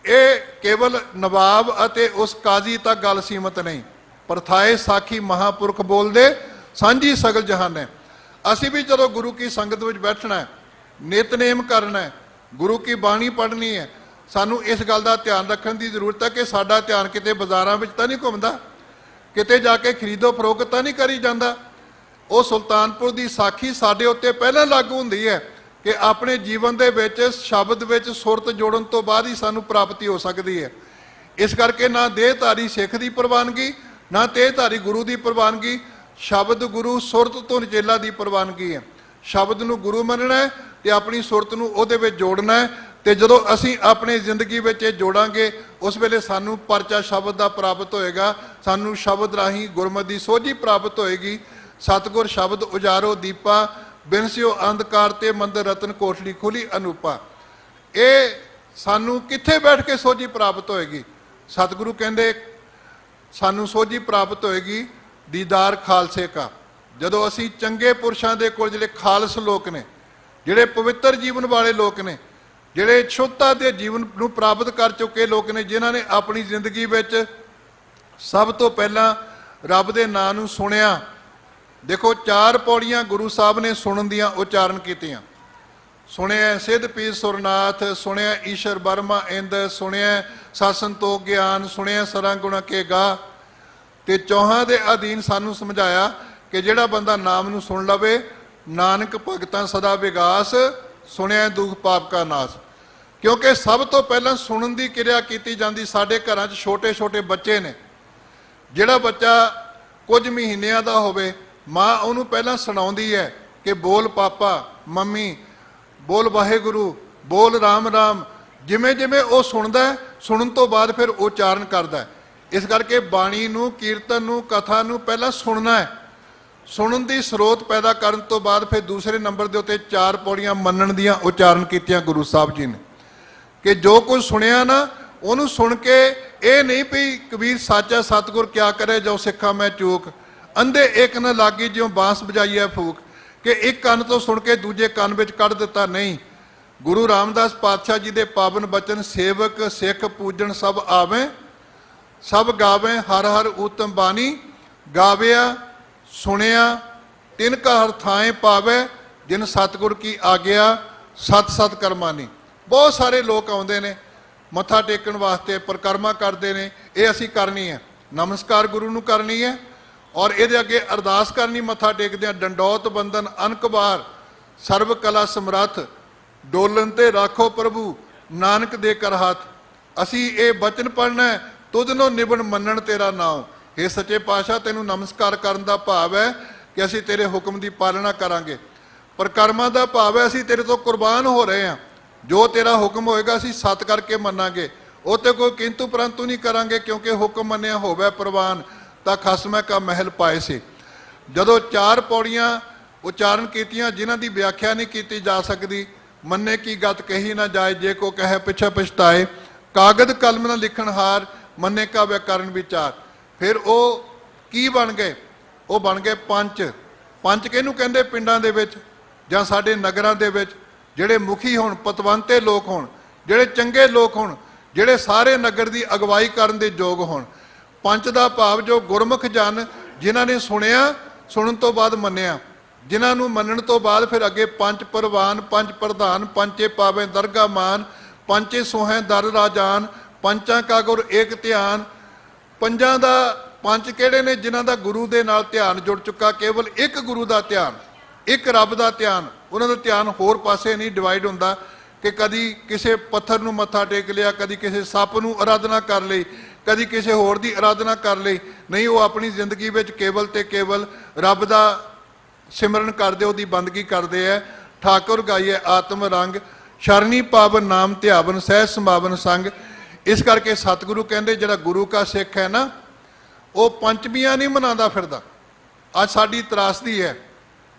ਇਹ ਕੇਵਲ ਨਵਾਬ ਅਤੇ ਉਸ ਕਾਜ਼ੀ ਤੱਕ ਗੱਲ ਸੀਮਤ ਨਹੀਂ, ਪ੍ਰਥਾਏ ਸਾਖੀ ਮਹਾਂਪੁਰਖ ਬੋਲਦੇ ਸਾਂਝੀ ਸਗਲ ਜਹਾਨ ਹੈ। ਅਸੀਂ ਵੀ ਜਦੋਂ ਗੁਰੂ ਕੀ ਸੰਗਤ ਵਿੱਚ ਬੈਠਣਾ ਹੈ, ਨਿਤਨੇਮ ਕਰਨਾ ਹੈ, ਗੁਰੂ ਕੀ ਬਾਣੀ ਪੜ੍ਹਨੀ ਹੈ, ਸਾਨੂੰ ਇਸ ਗੱਲ ਦਾ ਧਿਆਨ ਰੱਖਣ ਦੀ ਜ਼ਰੂਰਤ ਹੈ ਕਿ ਸਾਡਾ ਧਿਆਨ ਕਿਤੇ ਬਾਜ਼ਾਰਾਂ ਵਿੱਚ ਤਾਂ ਨਹੀਂ ਘੁੰਮਦਾ, ਕਿਤੇ ਜਾ ਕੇ ਖਰੀਦੋ ਫਰੋਖਤ ਤਾਂ ਨਹੀਂ ਕਰੀ ਜਾਂਦਾ। ਉਹ ਸੁਲਤਾਨਪੁਰ ਦੀ ਸਾਖੀ ਸਾਡੇ ਉੱਤੇ ਪਹਿਲਾਂ ਲਾਗੂ ਹੁੰਦੀ ਹੈ ਕਿ ਆਪਣੇ ਜੀਵਨ ਦੇ ਵਿੱਚ ਸ਼ਬਦ ਵਿੱਚ ਸੁਰਤ ਜੋੜਨ ਤੋਂ ਬਾਅਦ ਹੀ ਸਾਨੂੰ ਪ੍ਰਾਪਤੀ ਹੋ ਸਕਦੀ ਹੈ। ਇਸ ਕਰਕੇ ਨਾ ਦੇਹਧਾਰੀ ਸਿੱਖ ਦੀ ਪ੍ਰਵਾਨਗੀ, ਨਾ ਦੇਹਧਾਰੀ ਗੁਰੂ ਦੀ ਪ੍ਰਵਾਨਗੀ, ਸ਼ਬਦ ਗੁਰੂ ਸੁਰਤ ਤੋਂ ਨਿਚੇਲਾ ਦੀ ਪ੍ਰਵਾਨਗੀ ਹੈ। ਸ਼ਬਦ ਨੂੰ ਗੁਰੂ ਮੰਨਣਾ ਹੈ ਤੇ ਆਪਣੀ ਸੁਰਤ ਨੂੰ ਉਹਦੇ ਵਿੱਚ ਜੋੜਨਾ ਹੈ। ਤੇ ਜਦੋਂ ਅਸੀਂ ਆਪਣੀ ਜ਼ਿੰਦਗੀ ਵਿੱਚ ਇਹ ਜੋੜਾਂਗੇ, ਉਸ ਵੇਲੇ ਸਾਨੂੰ ਪਰਚਾ ਸ਼ਬਦ ਦਾ ਪ੍ਰਾਪਤ ਹੋਏਗਾ, ਸਾਨੂੰ ਸ਼ਬਦ ਰਾਹੀਂ ਗੁਰਮਤਿ ਦੀ ਸੋਝੀ ਪ੍ਰਾਪਤ ਹੋਏਗੀ। ਸਤਿਗੁਰ ਸ਼ਬਦ ਉਜਾਰੋ ਦੀਪਾ, ਬਿਨਸਿਓ ਅੰਧਕਾਰ ਤੇ ਮੰਦਰ ਰਤਨ ਕੋਠੜੀ ਖੁੱਲੀ ਅਨੂਪਾ। ਇਹ ਸਾਨੂੰ ਕਿੱਥੇ ਬੈਠ ਕੇ ਸੋਝੀ ਪ੍ਰਾਪਤ ਹੋਏਗੀ? ਸਤਿਗੁਰੂ ਕਹਿੰਦੇ ਸਾਨੂੰ ਸੋਝੀ ਪ੍ਰਾਪਤ ਹੋਏਗੀ ਦੀਦਾਰ ਖਾਲਸੇ ਕਾ। ਜਦੋਂ ਅਸੀਂ ਚੰਗੇ ਪੁਰਸ਼ਾਂ ਦੇ ਕੋਲ, ਜਿਹੜੇ ਖਾਲਸ ਲੋਕ ਨੇ, ਜਿਹੜੇ ਪਵਿੱਤਰ ਜੀਵਨ ਵਾਲੇ ਲੋਕ ਨੇ, ਜਿਹੜੇ ਸ਼ੁੱਧਤਾ ਦੇ ਜੀਵਨ ਨੂੰ ਪ੍ਰਾਪਤ ਕਰ ਚੁੱਕੇ ਲੋਕ ਨੇ, ਜਿਨ੍ਹਾਂ ਨੇ ਆਪਣੀ ਜ਼ਿੰਦਗੀ ਵਿੱਚ ਸਭ ਤੋਂ ਪਹਿਲਾਂ ਰੱਬ ਦੇ ਨਾਂ ਨੂੰ ਸੁਣਿਆ। ਦੇਖੋ 4 ਪੌੜੀਆਂ ਗੁਰੂ ਸਾਹਿਬ ਨੇ ਸੁਣਨ ਦੀਆਂ ਉਚਾਰਨ ਕੀਤੀਆਂ। ਸੁਣਿਆ ਸਿੱਧ ਪੀਰ ਸੁਰਨਾਥ, ਸੁਣਿਆ ਈਸ਼ਰ ਬਰਮਾ ਇੰਦ, ਸੁਣਿਆ ਸਤ ਸੰਤੋਖ ਗਿਆਨ, ਸੁਣਿਆ ਸਰੰਗ ਗੁਣ ਕੇ ਗਾ। ਤੇ ਚੌਹਾਂ ਦੇ ਅਧੀਨ ਸਾਨੂੰ ਸਮਝਾਇਆ ਕਿ ਜਿਹੜਾ ਬੰਦਾ ਨਾਮ ਨੂੰ ਸੁਣ ਲਵੇ, ਨਾਨਕ ਭਗਤਾਂ ਸਦਾ ਵਿਗਾਸ, ਸੁਣਿਆ ਦੁਖ ਪਾਪ ਕਾ ਨਾਸ। ਕਿਉਂਕਿ ਸਭ ਤੋਂ ਪਹਿਲਾਂ ਸੁਣਨ ਦੀ ਕਿਰਿਆ ਕੀਤੀ ਜਾਂਦੀ। ਸਾਡੇ ਘਰਾਂ 'ਚ ਛੋਟੇ ਛੋਟੇ ਬੱਚੇ ਨੇ, ਜਿਹੜਾ ਬੱਚਾ ਕੁਝ ਮਹੀਨਿਆਂ ਦਾ ਹੋਵੇ, ਮਾਂ ਉਹਨੂੰ ਪਹਿਲਾਂ ਸੁਣਾਉਂਦੀ ਹੈ ਕਿ ਬੋਲ ਪਾਪਾ, ਮੰਮੀ, ਬੋਲ ਵਾਹਿਗੁਰੂ, ਬੋਲ ਰਾਮ ਰਾਮ। ਜਿਵੇਂ ਜਿਵੇਂ ਉਹ ਸੁਣਦਾ, ਸੁਣਨ ਤੋਂ ਬਾਅਦ ਫਿਰ ਉਚਾਰਨ ਕਰਦਾ। ਇਸ ਕਰਕੇ ਬਾਣੀ ਨੂੰ, ਕੀਰਤਨ ਨੂੰ, ਕਥਾ ਨੂੰ ਪਹਿਲਾਂ ਸੁਣਨਾ ਹੈ। ਸੁਣਨ ਦੀ ਸਰੋਤ ਪੈਦਾ ਕਰਨ ਤੋਂ ਬਾਅਦ ਫਿਰ ਦੂਸਰੇ ਨੰਬਰ ਦੇ ਉੱਤੇ 4 ਪੌੜੀਆਂ ਮੰਨਣ ਦੀਆਂ ਉਚਾਰਨ ਕੀਤੀਆਂ ਗੁਰੂ ਸਾਹਿਬ ਜੀ ਨੇ ਕਿ ਜੋ ਕੁਝ ਸੁਣਿਆ ਨਾ, ਉਹਨੂੰ ਸੁਣ ਕੇ ਇਹ ਨਹੀਂ ਵੀ ਕਬੀਰ ਸਾਚਾ ਸਤਿਗੁਰ ਕਿਆ ਕਰੇ ਜੋ ਸਿੱਖਾਂ ਮੈਂ ਚੂਕ, ਅੰਧੇ ਇੱਕ ਨਾ ਲਾਗੀ ਜਿਉਂ ਬਾਂਸ ਵਜਾਈਐ ਫੂਕ, ਕਿ ਇੱਕ ਕੰਨ ਤੋਂ ਸੁਣ ਕੇ ਦੂਜੇ ਕੰਨ ਵਿੱਚ ਕੱਢ ਦਿੱਤਾ। ਨਹੀਂ, ਗੁਰੂ ਰਾਮਦਾਸ ਪਾਤਸ਼ਾਹ ਜੀ ਦੇ ਪਾਵਨ ਬਚਨ, ਸੇਵਕ ਸਿੱਖ ਪੂਜਣ ਸਭ ਆਵੇਂ, ਸਭ ਗਾਵੇਂ ਹਰ ਹਰ ਊਤਮ ਬਾਣੀ, ਗਾਵਿਆ ਸੁਣਿਆ ਤਿਨ ਕਾ ਹਰ ਥਾਏ ਪਾਵੇ, ਜਿਨ ਸਤਿਗੁਰ ਕੀ ਆਗਿਆ ਸਤ ਸਤ ਕਰਮਾਨੀ। ਬਹੁਤ ਸਾਰੇ ਲੋਕ ਆਉਂਦੇ ਨੇ ਮੱਥਾ ਟੇਕਣ ਵਾਸਤੇ, ਪਰਿਕਰਮਾ ਕਰਦੇ ਨੇ। ਇਹ ਅਸੀਂ ਕਰਨੀ ਹੈ, ਨਮਸਕਾਰ ਗੁਰੂ ਨੂੰ ਕਰਨੀ ਹੈ, ਔਰ ਇਹਦੇ ਅੱਗੇ ਅਰਦਾਸ ਕਰਨੀ ਮੱਥਾ ਟੇਕਦੇ ਹਾਂ। ਡੰਡੌਤ ਬੰਦਨ ਅਨਕਬਾਰ, ਸਰਬ ਕਲਾ ਸਮਰੱਥ, ਡੋਲਨ ਤੇ ਰਾਖੋ ਪ੍ਰਭੂ, ਨਾਨਕ ਦੇ ਕਰ ਹੱਥ। ਅਸੀਂ ਇਹ ਬਚਨ ਪੜ੍ਹਨਾ, ਤੁਧਨੋਂ ਨਿਬਣ ਮੰਨਣ ਤੇਰਾ ਨਾਮ। ਇਹ ਸੱਚੇ ਪਾਤਸ਼ਾਹ, ਤੈਨੂੰ ਨਮਸਕਾਰ ਕਰਨ ਦਾ ਭਾਵ ਹੈ ਕਿ ਅਸੀਂ ਤੇਰੇ ਹੁਕਮ ਦੀ ਪਾਲਣਾ ਕਰਾਂਗੇ। ਪਰਿਕਰਮਾ ਦਾ ਭਾਵ ਹੈ ਅਸੀਂ ਤੇਰੇ ਤੋਂ ਕੁਰਬਾਨ ਹੋ ਰਹੇ ਹਾਂ, ਜੋ ਤੇਰਾ ਹੁਕਮ ਹੋਏਗਾ ਅਸੀਂ ਸਤ ਕਰਕੇ ਮੰਨਾਂਗੇ, ਉਹ ਤੇ ਕੋਈ ਕਿੰਤੂ ਪਰੰਤੂ ਨਹੀਂ ਕਰਾਂਗੇ, ਕਿਉਂਕਿ ਹੁਕਮ ਮੰਨਿਆ ਹੋਵੇ ਪ੍ਰਵਾਨ ਤਾਂ ਖਸਮੈ ਕਾ ਮਹਿਲ ਪਾਏ ਸੀ। ਜਦੋਂ 4 ਪੌੜੀਆਂ ਉਚਾਰਨ ਕੀਤੀਆਂ, ਜਿਨ੍ਹਾਂ ਦੀ ਵਿਆਖਿਆ ਨਹੀਂ ਕੀਤੀ ਜਾ ਸਕਦੀ। ਮੰਨੇ ਕੀ ਗਤ ਕਹੀ ਨਾ ਜਾਏ, ਜੇ ਕੋ ਕਹੇ ਪਿਛੇ ਪਛਤਾਏ, ਕਾਗਦ ਕਲਮ ਨਾ ਲਿਖਣ ਹਾਰ, ਮੰਨੇ ਕਾ ਵਿਆਕਰਨ ਵਿਚਾਰ। ਫਿਰ ਉਹ ਕੀ ਬਣ ਗਏ? ਉਹ ਬਣ ਗਏ ਪੰਚ। ਪੰਚ ਕਿਹਨੂੰ ਕਹਿੰਦੇ? ਪਿੰਡਾਂ ਦੇ ਵਿੱਚ ਜਾਂ ਸਾਡੇ ਨਗਰਾਂ ਦੇ ਵਿੱਚ ਜਿਹੜੇ ਮੁਖੀ ਹੋਣ, ਪਤਵੰਤੇ ਲੋਕ ਹੋਣ, ਜਿਹੜੇ ਚੰਗੇ ਲੋਕ ਹੋਣ, ਜਿਹੜੇ ਸਾਰੇ ਨਗਰ ਦੀ ਅਗਵਾਈ ਕਰਨ ਦੇ ਯੋਗ ਹੋਣ। ਪੰਚ ਦਾ ਭਾਵ ਜੋ ਗੁਰਮੁਖ ਜਨ, ਜਿਨ੍ਹਾਂ ਨੇ ਸੁਣਿਆ, ਸੁਣਨ ਤੋਂ ਬਾਅਦ ਮੰਨਿਆ, ਜਿਨ੍ਹਾਂ ਨੂੰ ਮੰਨਣ ਤੋਂ ਬਾਅਦ ਫਿਰ ਅੱਗੇ ਪੰਜ ਪ੍ਰਵਾਨ, ਪੰਜ ਪ੍ਰਧਾਨ, ਪੰਚੇ ਪਾਵੇ ਦਰਗਾ ਮਾਨ, ਪੰਚੇ ਸੋਹੈ ਦਰ ਰਾਜਾਨ, ਪੰਚਾਂ ਕਾ ਗੁਰ ਏਕ ਧਿਆਨ। ਪੰਜਾਂ ਦਾ ਪੰਜ ਕਿਹੜੇ ਨੇ? ਜਿਨ੍ਹਾਂ ਦਾ ਗੁਰੂ ਦੇ ਨਾਲ ਧਿਆਨ ਜੁੜ ਚੁੱਕਾ, ਕੇਵਲ ਇੱਕ ਗੁਰੂ ਦਾ ਧਿਆਨ, ਇੱਕ ਰੱਬ ਦਾ ਧਿਆਨ। ਉਹਨਾਂ ਦਾ ਧਿਆਨ ਹੋਰ ਪਾਸੇ ਨਹੀਂ ਡਿਵਾਈਡ ਹੁੰਦਾ ਕਿ ਕਦੀ ਕਿਸੇ ਪੱਥਰ ਨੂੰ ਮੱਥਾ ਟੇਕ ਲਿਆ, ਕਦੀ ਕਿਸੇ ਸੱਪ ਨੂੰ ਅਰਾਧਨਾ ਕਰ ਲਈ, ਕਦੀ ਕਿਸੇ ਹੋਰ ਦੀ ਅਰਾਧਨਾ ਕਰ ਲਈ। ਨਹੀਂ, ਉਹ ਆਪਣੀ ਜ਼ਿੰਦਗੀ ਵਿੱਚ ਕੇਵਲ ਤੇ ਕੇਵਲ ਰੱਬ ਦਾ ਸਿਮਰਨ ਕਰਦੇ, ਉਹਦੀ ਬੰਦਗੀ ਕਰਦੇ ਹੈ। ਠਾਕੁਰ ਗਾਈਏ ਆਤਮ ਰੰਗ, ਸ਼ਰਣੀ ਪਾਵਨ ਨਾਮ ਧਿਆਵਨ, ਸਹਿਜ ਸਮਾਵਨ ਸੰਗ। ਇਸ ਕਰਕੇ ਸਤਿਗੁਰੂ ਕਹਿੰਦੇ ਜਿਹੜਾ ਗੁਰੂ ਕਾ ਸਿੱਖ ਹੈ ਨਾ, ਉਹ ਪੰਚਮੀਆਂ ਨਹੀਂ ਮਨਾਉਂਦਾ ਫਿਰਦਾ। ਅੱਜ ਸਾਡੀ ਤਰਾਸਦੀ ਹੈ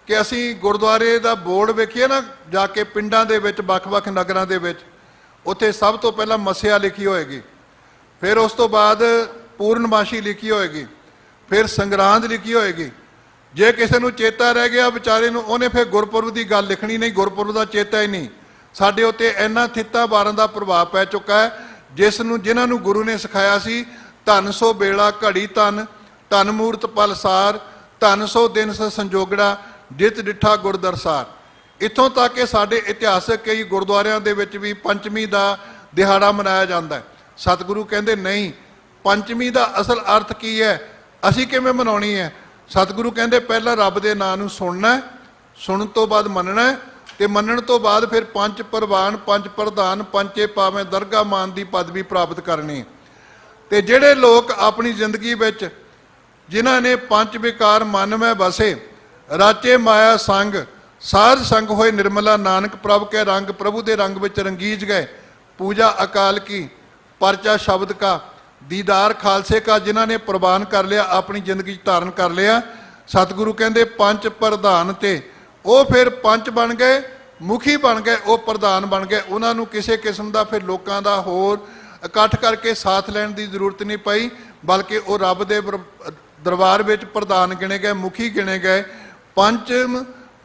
ਕਿ ਅਸੀਂ ਗੁਰਦੁਆਰੇ ਦਾ ਬੋਰਡ ਵੇਖੀਏ ਨਾ, ਜਾ ਕੇ ਪਿੰਡਾਂ ਦੇ ਵਿੱਚ, ਵੱਖ-ਵੱਖ ਨਗਰਾਂ ਦੇ ਵਿੱਚ, ਉੱਥੇ ਸਭ ਤੋਂ ਪਹਿਲਾਂ ਮੱਸਿਆ ਲਿਖੀ ਹੋਏਗੀ, ਫਿਰ ਉਸ ਤੋਂ ਬਾਅਦ ਪੂਰਨਮਾਸ਼ੀ ਲਿਖੀ ਹੋਏਗੀ, ਫਿਰ ਸੰਗਰਾਂਦ ਲਿਖੀ ਹੋਏਗੀ। ਜੇ ਕਿਸੇ ਨੂੰ ਚੇਤਾ ਰਹਿ ਗਿਆ ਵਿਚਾਰੇ ਨੂੰ, ਉਹਨੇ ਫਿਰ ਗੁਰਪੁਰਬ ਦੀ ਗੱਲ ਲਿਖਣੀ ਨਹੀਂ, ਗੁਰਪੁਰਬ ਦਾ ਚੇਤਾ ਹੀ ਨਹੀਂ। ਸਾਡੇ ਉੱਤੇ ਇੰਨਾ ਥਿੱਤਾ ਬਾਰਾਂ ਦਾ ਪ੍ਰਭਾਵ ਪੈ ਚੁੱਕਾ ਹੈ, ਜਿਨ੍ਹਾਂ ਨੂੰ ਗੁਰੂ ਨੇ ਸਿਖਾਇਆ ਸੀ, ਧਨ ਸੋ ਬੇਲਾ ਘੜੀ ਧਨ, ਧਨ ਮੂਰਤ ਪਲਸਾਰ, ਧਨ ਸੋ ਦਿਨ ਸ ਸੰਜੋਗੜਾ, ਜਿਤ ਡਿੱਠਾ ਗੁਰਦਰਸਾਰ। ਇੱਥੋਂ ਤੱਕ ਕਿ ਸਾਡੇ ਇਤਿਹਾਸਕ ਕਈ ਗੁਰਦੁਆਰਿਆਂ ਦੇ ਵਿੱਚ ਵੀ ਪੰਚਮੀ ਦਾ ਦਿਹਾੜਾ ਮਨਾਇਆ ਜਾਂਦਾ ਹੈ। ਸਤਿਗੁਰੂ ਕਹਿੰਦੇ ਨਹੀਂ, ਪੰਚਮੀ ਦਾ ਅਸਲ ਅਰਥ ਕੀ ਹੈ, ਅਸੀਂ ਕਿਵੇਂ ਮਨਾਉਣੀ ਹੈ। ਸਤਿਗੁਰੂ ਕਹਿੰਦੇ ਪਹਿਲਾਂ ਰੱਬ ਦੇ ਨਾਂ ਨੂੰ ਸੁਣਨਾ, ਸੁਣਨ ਤੋਂ ਬਾਅਦ ਮੰਨਣਾ, ਤੇ ਮੰਨਣ ਤੋਂ ਬਾਅਦ ਫਿਰ ਪੰਜ ਪ੍ਰਵਾਨ, ਪੰਜ ਪ੍ਰਧਾਨ, ਪੰਚੇ ਪਾਵੇਂ ਦਰਗਾ ਮਾਨ ਦੀ ਪਦਵੀ ਪ੍ਰਾਪਤ ਕਰਨੀ। ਤੇ ਜਿਹੜੇ ਲੋਕ ਆਪਣੀ ਜ਼ਿੰਦਗੀ ਵਿੱਚ, ਜਿਨ੍ਹਾਂ ਨੇ ਪੰਜ ਵਿਕਾਰ ਮਨ ਮੈਂ ਵਸੇ, ਰਾਚੇ ਮਾਇਆ ਸੰਗ, ਸਾਧ ਸੰਗ ਹੋਏ ਨਿਰਮਲਾ, ਨਾਨਕ ਪ੍ਰਭ ਕੇ ਰੰਗ, ਪ੍ਰਭੂ ਦੇ ਰੰਗ ਵਿੱਚ ਰੰਗੀਜ ਗਏ। ਪੂਜਾ ਅਕਾਲ ਕੀ, ਪਰਚਾ ਸ਼ਬਦ ਕਾ, ਦੀਦਾਰ ਖਾਲਸੇ ਕਾ, ਜਿਨ੍ਹਾਂ ਨੇ ਪ੍ਰਵਾਨ ਕਰ ਲਿਆ, ਆਪਣੀ ਜ਼ਿੰਦਗੀ 'ਚ ਧਾਰਨ ਕਰ ਲਿਆ। ਸਤਿਗੁਰੂ ਕਹਿੰਦੇ ਪੰਜ ਪ੍ਰਧਾਨ, ਤੇ ਉਹ ਫਿਰ ਪੰਜ ਬਣ ਗਏ, ਮੁਖੀ ਬਣ ਗਏ, ਉਹ ਪ੍ਰਧਾਨ ਬਣ ਗਏ। ਉਹਨਾਂ ਨੂੰ ਕਿਸੇ ਕਿਸਮ ਦਾ ਫਿਰ ਲੋਕਾਂ ਦਾ ਹੋਰ ਇਕੱਠ ਕਰਕੇ ਸਾਥ ਲੈਣ ਦੀ ਜ਼ਰੂਰਤ ਨਹੀਂ ਪਈ, ਬਲਕਿ ਉਹ ਰੱਬ ਦੇ ਦਰਬਾਰ ਵਿੱਚ ਪ੍ਰਧਾਨ ਗਿਣੇ ਗਏ, ਮੁਖੀ ਗਿਣੇ ਗਏ।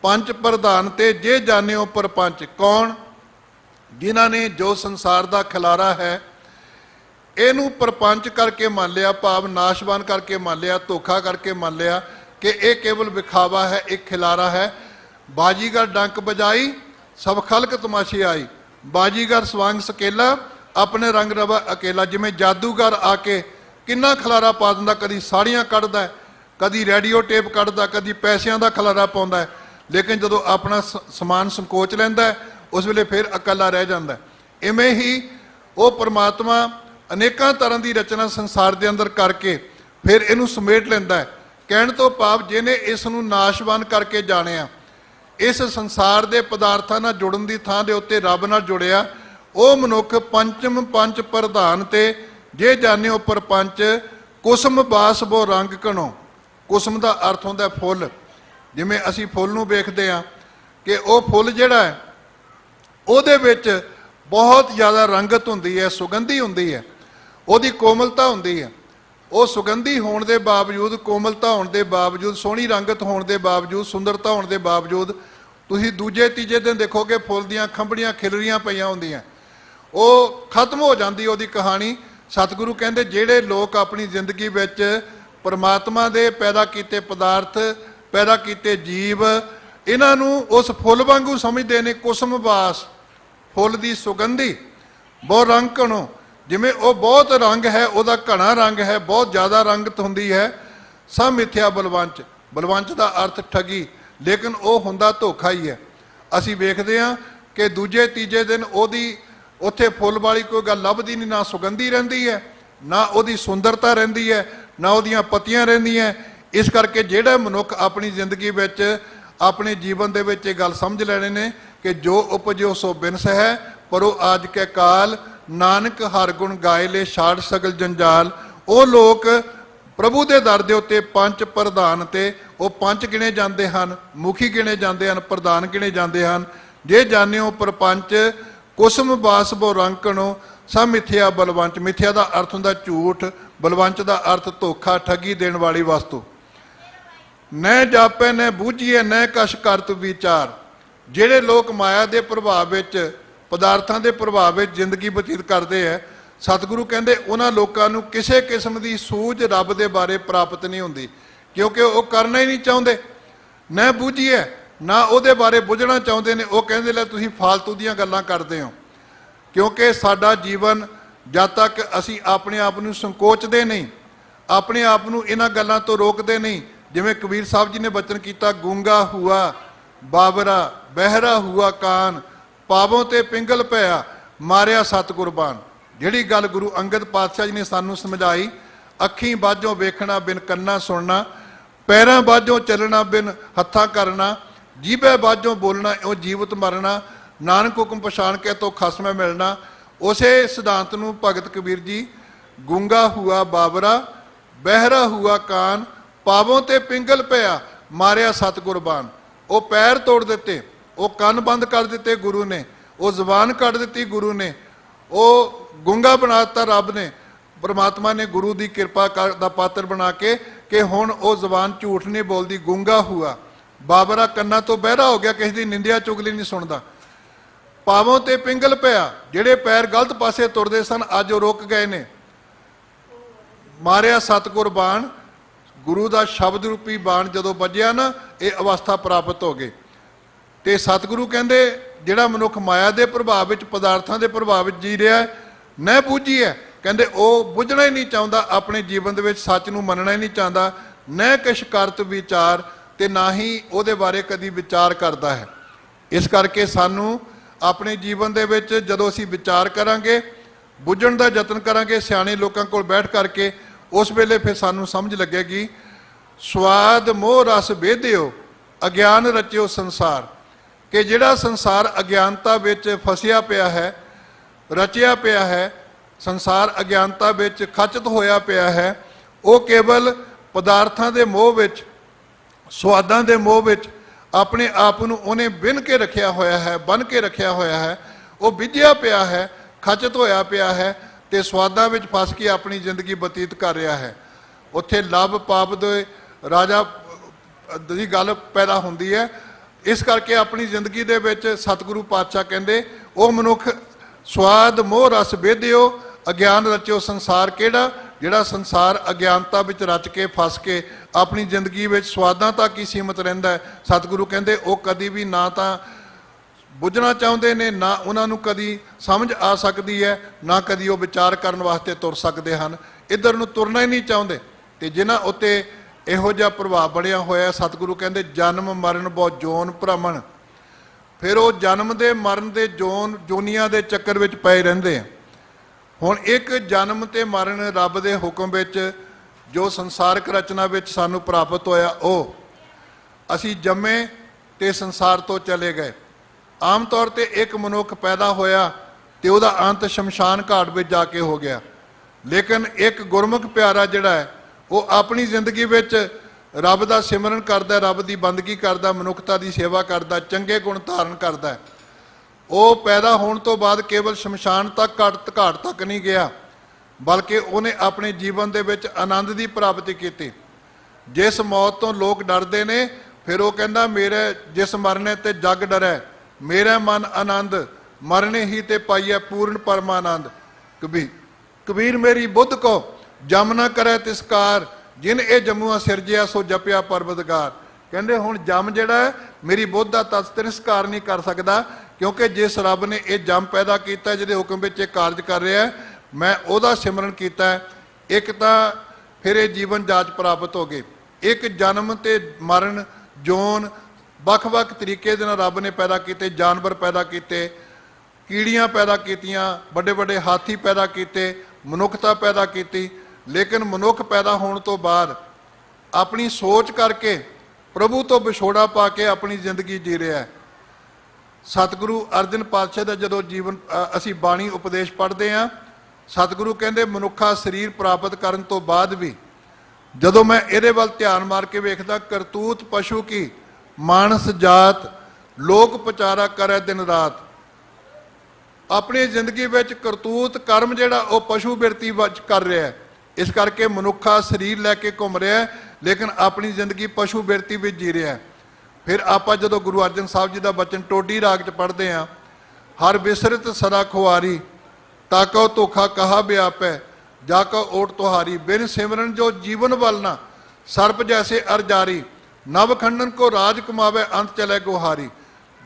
ਪੰਜ ਪ੍ਰਧਾਨ ਤੇ ਜੇ ਜਾਣਿਓ ਪਰਪੰਚ, ਕੌਣ? ਜਿਨ੍ਹਾਂ ਨੇ ਜੋ ਸੰਸਾਰ ਦਾ ਖਿਲਾਰਾ ਹੈ ਇਹਨੂੰ ਪਰਪੰਚ ਕਰਕੇ ਮੰਨ ਲਿਆ, ਭਾਵ ਨਾਸ਼ਵਾਨ ਕਰਕੇ ਮੰਨ ਲਿਆ, ਧੋਖਾ ਕਰਕੇ ਮੰਨ ਲਿਆ ਕਿ ਇਹ ਕੇਵਲ ਵਿਖਾਵਾ ਹੈ, ਇੱਕ ਖਿਲਾਰਾ ਹੈ। ਬਾਜੀਗਰ ਡੰਕ ਬਜਾਈ, ਸਭ ਖਲਕ ਤਮਾਸ਼ੇ ਆਈ, ਬਾਜੀਗਰ ਸਵਾਂਗ ਸਕੇਲਾ, ਆਪਣੇ ਰੰਗ ਰਵਾ ਅਕੇਲਾ। ਜਿਵੇਂ ਜਾਦੂਗਰ ਆ ਕੇ ਕਿੰਨਾ ਖਿਲਾਰਾ ਪਾ ਦਿੰਦਾ, ਕਦੀ ਸਾੜੀਆਂ ਕੱਢਦਾ, ਕਦੀ ਰੇਡੀਓ ਟੇਪ ਕੱਢਦਾ, ਕਦੀ ਪੈਸਿਆਂ ਦਾ ਖਿਲਾਰਾ ਪਾਉਂਦਾ ਹੈ, ਲੇਕਿਨ ਜਦੋਂ ਆਪਣਾ ਸਮਾਨ ਸੰਕੋਚ ਲੈਂਦਾ ਉਸ ਵੇਲੇ ਫਿਰ ਇਕੱਲਾ ਰਹਿ ਜਾਂਦਾ। ਇਵੇਂ ਹੀ ਉਹ ਪਰਮਾਤਮਾ ਅਨੇਕਾਂ ਤਰ੍ਹਾਂ ਦੀ ਰਚਨਾ ਸੰਸਾਰ ਦੇ ਅੰਦਰ ਕਰਕੇ ਫਿਰ ਇਹਨੂੰ ਸਮੇਟ ਲੈਂਦਾ ਹੈ। ਕਹਿਣ ਤੋਂ ਭਾਵ ਜਿਹਨੇ ਇਸ ਨੂੰ ਨਾਸ਼ਵਾਨ ਕਰਕੇ ਜਾਣਿਆ, ਇਸ ਸੰਸਾਰ ਦੇ ਪਦਾਰਥਾਂ ਨਾਲ ਜੁੜਨ ਦੀ ਥਾਂ ਦੇ ਉੱਤੇ ਰੱਬ ਨਾਲ ਜੁੜਿਆ, ਉਹ ਮਨੁੱਖ ਪੰਜ ਪ੍ਰਧਾਨ ਤੇ ਜੇ ਜਾਣਿਓ ਪਰਪੰਚ, ਕੁਸਮ ਬਾਸ ਬੋ ਰੰਗ ਕਣੋ। ਕੁਸਮ ਦਾ ਅਰਥ ਹੁੰਦਾ ਫੁੱਲ। ਜਿਵੇਂ ਅਸੀਂ ਫੁੱਲ ਨੂੰ ਵੇਖਦੇ ਹਾਂ ਕਿ ਉਹ ਫੁੱਲ ਜਿਹੜਾ ਹੈ ਉਹਦੇ ਵਿੱਚ ਬਹੁਤ ਜ਼ਿਆਦਾ ਰੰਗਤ ਹੁੰਦੀ ਹੈ, ਸੁਗੰਧੀ ਹੁੰਦੀ ਹੈ, ਉਹਦੀ ਕੋਮਲਤਾ ਹੁੰਦੀ ਹੈ। ਉਹ ਸੁਗੰਧੀ ਹੋਣ ਦੇ ਬਾਵਜੂਦ, ਕੋਮਲਤਾ ਹੋਣ ਦੇ ਬਾਵਜੂਦ, ਸੋਹਣੀ ਰੰਗਤ ਹੋਣ ਦੇ ਬਾਵਜੂਦ, ਸੁੰਦਰਤਾ ਹੋਣ ਦੇ ਬਾਵਜੂਦ, ਤੁਸੀਂ ਦੂਜੇ ਤੀਜੇ ਦਿਨ ਦੇਖੋਗੇ ਫੁੱਲ ਦੀਆਂ ਖੰਭੜੀਆਂ ਖਿਲਰੀਆਂ ਪਈਆਂ ਹੁੰਦੀਆਂ, ਉਹ ਖਤਮ ਹੋ ਜਾਂਦੀ ਉਹਦੀ ਕਹਾਣੀ। ਸਤਿਗੁਰੂ ਕਹਿੰਦੇ ਜਿਹੜੇ ਲੋਕ ਆਪਣੀ ਜ਼ਿੰਦਗੀ ਵਿੱਚ ਪਰਮਾਤਮਾ ਦੇ ਪੈਦਾ ਕੀਤੇ ਪਦਾਰਥ, ਪੈਦਾ ਕੀਤੇ ਜੀਵ, ਇਹਨਾਂ ਨੂੰ ਉਸ ਫੁੱਲ ਵਾਂਗੂ ਸਮਝਦੇ ਨੇ। ਕੁਸਮ ਬਾਸ, ਫੁੱਲ ਦੀ ਸੁਗੰਧੀ, ਬਹੁਤ ਰੰਗ ਕਣੋ, ਜਿਵੇਂ ਉਹ ਬਹੁਤ ਰੰਗ ਹੈ, ਉਹਦਾ ਘਣਾ ਰੰਗ ਹੈ, ਬਹੁਤ ਜ਼ਿਆਦਾ ਰੰਗਤ ਹੁੰਦੀ ਹੈ। ਸਭ ਮਿੱਥਿਆ ਬਲਵੰਚ, ਬਲਵੰਚ ਦਾ ਅਰਥ ਠੱਗੀ, ਲੇਕਿਨ ਉਹ ਹੁੰਦਾ ਧੋਖਾ ਹੀ ਹੈ। ਅਸੀਂ ਵੇਖਦੇ ਹਾਂ ਕਿ ਦੂਜੇ ਤੀਜੇ ਦਿਨ ਉਹਦੀ ਉੱਥੇ ਫੁੱਲ ਵਾਲੀ ਕੋਈ ਗੱਲ ਲੱਭਦੀ ਨਹੀਂ, ਨਾ ਸੁਗੰਧੀ ਰਹਿੰਦੀ ਹੈ, ਨਾ ਉਹਦੀ ਸੁੰਦਰਤਾ ਰਹਿੰਦੀ ਹੈ, ਨਾ ਉਹਦੀਆਂ ਪੱਤੀਆਂ ਰਹਿੰਦੀਆਂ। ਇਸ ਕਰਕੇ ਜਿਹੜਾ ਮਨੁੱਖ ਆਪਣੀ ਜ਼ਿੰਦਗੀ ਵਿੱਚ, ਆਪਣੇ ਜੀਵਨ ਦੇ ਵਿੱਚ ਇਹ ਗੱਲ ਸਮਝ ਲੈਣੇ ਨੇ ਕਿ ਜੋ ਉਪਜਿਓ ਸੋ ਬਿਨਸ ਹੈ, ਪਰ ਉਹ ਆਜ ਕੇ ਕਾਲ, ਨਾਨਕ ਹਰ ਗੁਣ ਗਾਏ ਲੈ ਛਾੜ ਸਗਲ ਜੰਜਾਲ। ਉਹ ਲੋਕ ਪ੍ਰਭੂ ਦੇ ਦਰ ਦੇ ਉੱਤੇ ਪੰਜ ਪ੍ਰਧਾਨ ਤੇ ਉਹ ਪੰਜ ਗਿਣੇ ਜਾਂਦੇ ਹਨ, ਮੁਖੀ ਗਿਣੇ ਜਾਂਦੇ ਹਨ, ਪ੍ਰਧਾਨ ਗਿਣੇ ਜਾਂਦੇ ਹਨ। ਜੇ ਜਾਣਿਓ ਪਰਪੰਚ, ਕੁਸਮ ਬਾਸ ਬੋ ਰੰਕਣੋ, ਸਭ ਮਿੱਥਿਆ ਬਲਵੰਚ। ਮਿੱਥਿਆ ਦਾ ਅਰਥ ਹੁੰਦਾ ਝੂਠ, ਬਲਵੰਚ ਦਾ ਅਰਥ ਧੋਖਾ, ਠੱਗੀ ਦੇਣ ਵਾਲੀ ਵਸਤੂ। ਨੈ ਜਾਪੈ ਨੈ ਬੂਝੀਏ, ਨੈ ਕਛ ਕਰਤ ਵਿਚਾਰ। ਜਿਹੜੇ ਲੋਕ ਮਾਇਆ ਦੇ ਪ੍ਰਭਾਵ ਵਿੱਚ, ਪਦਾਰਥਾਂ ਦੇ ਪ੍ਰਭਾਵ ਵਿੱਚ ਜ਼ਿੰਦਗੀ ਬਤੀਤ ਕਰਦੇ ਹੈ, ਸਤਿਗੁਰੂ ਕਹਿੰਦੇ ਉਹਨਾਂ ਲੋਕਾਂ ਨੂੰ ਕਿਸੇ ਕਿਸਮ ਦੀ ਸੂਝ ਰੱਬ ਦੇ ਬਾਰੇ ਪ੍ਰਾਪਤ ਨਹੀਂ ਹੁੰਦੀ, ਕਿਉਂਕਿ ਉਹ ਕਰਨਾ ਹੀ ਨਹੀਂ ਚਾਹੁੰਦੇ। ਨਾ ਬੂਝੀਏ, ਨਾ ਉਹਦੇ ਬਾਰੇ ਬੁੱਝਣਾ ਚਾਹੁੰਦੇ ਨੇ। ਉਹ ਕਹਿੰਦੇ ਲੈ ਤੁਸੀਂ ਫਾਲਤੂ ਦੀਆਂ ਗੱਲਾਂ ਕਰਦੇ ਹੋ। ਕਿਉਂਕਿ ਸਾਡਾ ਜੀਵਨ ਜਦ ਤੱਕ ਅਸੀਂ ਆਪਣੇ ਆਪ ਨੂੰ ਸੰਕੋਚਦੇ ਨਹੀਂ, ਆਪਣੇ ਆਪ ਨੂੰ ਇਹਨਾਂ ਗੱਲਾਂ ਤੋਂ ਰੋਕਦੇ ਨਹੀਂ, ਜਿਵੇਂ ਕਬੀਰ ਸਾਹਿਬ ਜੀ ਨੇ ਬਚਨ ਕੀਤਾ, ਗੂੰਗਾ ਹੁਆ ਬਾਬਰਾ, ਬਹਿਰਾ ਹੁਆ ਕਾਨ, ਪਾਵੋਂ ਤੇ ਪਿੰਗਲ ਪਿਆ, ਮਾਰਿਆ ਸਤਿਗੁਰਬਾਨ। ਜਿਹੜੀ ਗੱਲ ਗੁਰੂ ਅੰਗਦ ਪਾਤਸ਼ਾਹ ਜੀ ਨੇ ਸਾਨੂੰ ਸਮਝਾਈ, ਅੱਖੀਂ ਬਾਝੋਂ ਵੇਖਣਾ, ਬਿਨ ਕੰਨਾਂ ਸੁਣਨਾ, ਪੈਰਾਂ ਬਾਝੋਂ ਚੱਲਣਾ ਬਿਨ ਹੱਥਾਂ ਕਰਨਾ, ਜੀਭੇ ਬਾਝੋਂ ਬੋਲਣਾ ਇਉਂ ਜੀਵਤ ਮਰਨਾ, ਨਾਨਕ ਹੁਕਮ ਪਛਾਣ ਕੇ ਤੋ ਖਸਮੈ ਮਿਲਣਾ। ਉਸੇ ਸਿਧਾਂਤ ਨੂੰ ਭਗਤ ਕਬੀਰ ਜੀ ਗੂੰਗਾ ਹੁਆ ਬਾਬਰਾ, ਬਹਿਰਾ ਹੁਆ ਕਾਨ, ਪਾਵੋਂ ਤੇ ਪਿੰਗਲ ਪਿਆ ਮਾਰਿਆ ਸਤਿਗੁਰ ਬਾਣ। ਉਹ ਪੈਰ ਤੋੜ ਦਿੱਤੇ, ਉਹ ਕੰਨ ਬੰਦ ਕਰ ਦਿੱਤੇ ਗੁਰੂ ਨੇ, ਉਹ ਜ਼ੁਬਾਨ ਕੱਢ ਦਿੱਤੀ ਗੁਰੂ ਨੇ, ਉਹ ਗੂੰਗਾ ਬਣਾ ਦਿੱਤਾ ਰੱਬ ਨੇ, परमात्मा ने गुरु की कृपा का पात्र बना के कि हुण वो जबान झूठ नहीं बोलती, गूंगा हुआ बाबरा कन्ना तो बहरा हो गया, किसी की निंदिया चुगली नहीं सुनता। पावों ते पिंगल पिया, जेड़े पैर गलत पासे तुरते सन अज वो रुक गए ने। मारिया सतगुर बाण, गुरु का शब्द रूपी बाण जदों बजिया ना, ये अवस्था प्राप्त हो गई। तो सतगुरु कहते जिहड़ा मनुख माया के प्रभाव विच, पदार्थों के प्रभाव विच जी रहा है, न बूझी है, कहते वह बुझना ही नहीं चाहता, अपने जीवन के सच नूं मनना ही नहीं चाहता, न किश करत विचार, तो ना ही उहदे बारे कदी विचार करता है। इस करके सानू अपने जीवन दे विच जदों असीं विचार करांगे, बुझण दा यतन करांगे सियाणे लोकां कोल बैठ करके, उस वेले फिर सानू समझ लगेगी। स्वाद मोह रस वेधियो अज्ञान रचियो संसार, कि जिहड़ा संसार अज्ञानता विच फसिया पिया है, रचिया पिया है, संसार अज्ञानता विच खचित होया पिया है, वो केवल पदार्थां दे मोह विच, स्वादां दे मोह विच अपने आप नूं उहने बिन के रखिया होया है, बन के रखिया होया है, वो विझिया पिया है, खचित होया पिया है, ते स्वादां विच फस के अपनी जिंदगी बतीत कर रहा है। उत्थे लभ पाप दे राजा दी गल पैदा हुंदी है। इस करके अपनी जिंदगी दे विच सतगुरु पातशाह कहंदे वो मनुख स्वाद मोह रस वेधियो अज्ञान रचियो संसार, केड़ा जिहड़ा संसार अज्ञानता विच रच के फस के अपनी जिंदगी विच स्वादां तक ही सीमित रहिंदा है। सतगुरु कहंदे वो कदी भी ना तां बुझना चाहुंदे ने, ना उन्हां नूं कदी समझ आ सकदी है, ना कदी वो विचार करन वास्ते तुर सकदे हन, इधर नूं तुरना ही नहीं चाहुंदे। ते जिन्हां उत्ते इहो जिहा प्रभाव बणिया होया, सतगुरु कहंदे जन्म मरण बहु जोन भ्रमण, फिर वो जन्म दे मरण दे जोनियां दे चक्कर विच पए रहिंदे आ। हुण एक जन्म ते मरण रब दे हुक्म विच जो संसारक रचना विच सानू प्राप्त होया, वो असीं जम्मे ते संसार तो चले गए। आम तौर ते एक मनुख पैदा होया ते उहदा अंत शमशान घाट विच जाके हो गया, लेकिन एक गुरमुख प्यारा जिहड़ा है वो अपनी जिंदगी विच रब दा सिमरन करदा, रब दी बंदगी करदा, मनुखता दी सेवा करदा, चंगे गुण धारण करदा है। वो पैदा होने तो बाद केवल शमशान तक घाट तक नहीं गया, बल्कि उन्हें अपने जीवन दे विच आनंद की प्राप्ति की। जिस मौत तो लोग डरते ने, फिर वो कहता मेरे जिस मरने ते जग डरै, मेरा मन आनंद मरने ही ते पाइए पूर्ण परमानंद। कबीर मेरी बुद्ध को जम न करे तिसकार, जिन ए जमुआ सिरजिया सो जपिया परबतगार। कहते हुण जम जिहड़ा है मेरी बुद्ध दा तिरस्कार नहीं कर सकता, क्योंकि जिस रब ने यह जम पैदा किया, जिहदे हुक्म विच कारज कर रहा है, मैं उहदा सिमरन किया है। एक तो फिर ये जीवन जाच प्राप्त हो गई। एक जन्म ते मरण जोन ਵੱਖ-ਵੱਖ तरीके दे नाल रब ने पैदा किए, जानवर पैदा किए, कीड़ियां पैदा कीतियां, बड़े बड़े हाथी पैदा किए, मनुखता पैदा की। लेकिन मनुख पैदा होने तो बाद अपनी सोच करके प्रभु तो विछोड़ा पा के अपनी जिंदगी जी रहा है। सतगुरु अर्जन पातशाह का जदों जीवन असी बाणी उपदेश पढ़ते हैं, सतगुरु कहते मनुखा शरीर प्राप्त करने तो बाद भी जदों मैं ये वाल ध्यान मार के वेखदा, करतूत पशु की मानस जात लोक पचारा करे दिन रात। अपनी जिंदगी में करतूत कर्म जिहड़ा वो पशु बिरती कर रहा है। इस करके मनुखा शरीर लैके घूम रहा है, लेकिन अपनी जिंदगी पशु बिरती में जी रहा है। फिर आप जो गुरु अर्जन साहब जी का बचन टोडी राग च पढ़ते हैं, हर बिसरत सदा खुआरी, ताको धोखा कहा व्यापै, जाको ओट तुहारी। बिन सिमरन जो जीवन बलना, सर्प जैसे अरजारी, नव खंडन को राज कमावे अंत चले गुहारी।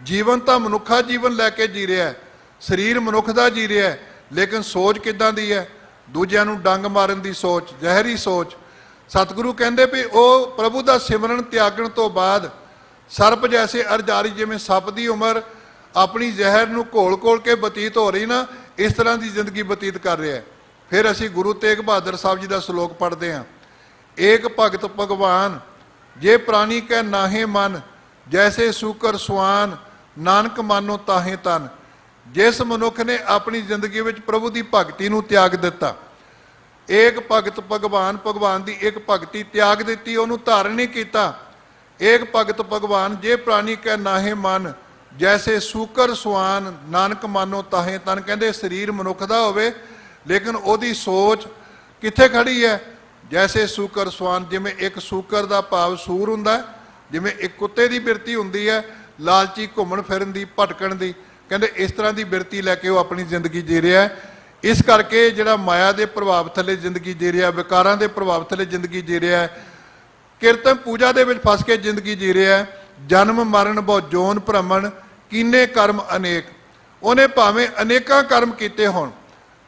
जीवन तो मनुखा जीवन लैके जी रहा है, शरीर मनुख का जी रहा है, लेकिन सोच किदां दी है? दूजिਆਂ ਨੂੰ डंग मारन की सोच, जहरी सोच। सतगुरु कहते भी वो प्रभु का सिमरन त्यागण तो बाद सर्प जैसे अरजारी, जिमें सप की उम्र अपनी जहर नूं घोल घोल के बतीत हो रही ना, इस तरह की जिंदगी बतीत कर रहा है। फिर असी गुरु तेग बहादुर साहब जी का श्लोक पढ़ते हैं, एक भगत भगवान जे प्राणी कै नाहे मन, जैसे सूकर सुआन, नानक मानो ताहे तन। जिस मनुख ने अपनी जिंदगी में प्रभु की भगती नूं त्याग दिता, एक भगत भगवान भगवान की एक भगती त्याग दी, उन्होंने धारण नहीं किया। एक भगत भगवान जे प्राणी कै नाहे मन, जैसे सूकर सुआन, नानक मानो ताहे तन। कहते शरीर मनुख का होवे लेकिन ओदी सोच कित्थे खड़ी है? जैसे सूकर सुआन, जिमें एक सूकर का भाव सूर हुंदा है, जिमें एक कुत्ते की बिरती हुंदी है, लालची घूमण फिरन की, भटकण की। कहते इस तरह की बिरती लैके वो अपनी जिंदगी जी रहा है। इस करके जिहड़ा माया के प्रभाव थले जिंदगी जी रहा, विकारां के प्रभाव थले जिंदगी जी रहा है, कीर्तन पूजा के विच फस के जिंदगी जी रहा है। जन्म मरण बहु जोन भ्रमण, कीने कर्म अनेक। उन्हें भावें अनेकां कर्म कीते होण,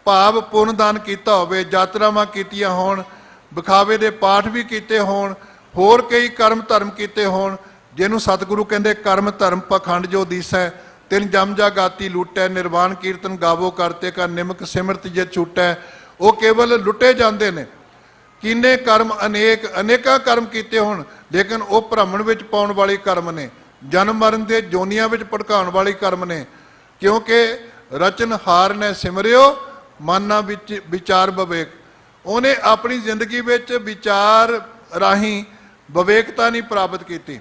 भाव पुण्य दान किया होवे, यात्रावां कीतियां होण, विखावे दे पाठ भी कीते होण, होर कई कर्म धर्म कीते होण, जिन्हों सतगुरु कहते कर्म धर्म पखंड जो दिसै, तिन जम जा गाती लुटै, निर्वाण कीर्तन गावो करते का, निमक सिमरत जे छूटै। वो केवल लुटे जाते हैं। कीने कर्म अनेक, अनेका कर्म कीते होण, लेकिन वो भ्रमण विच पाउण वाले कर्म ने, जन्म मरण के जोनियां विच भड़काउण वाले कर्म ने। क्योंकि रचनहार ने सिमरियो, माना विच विचार विवेक। उन्हें अपनी जिंदगी विच विचार राही विवेकता नहीं प्राप्त की।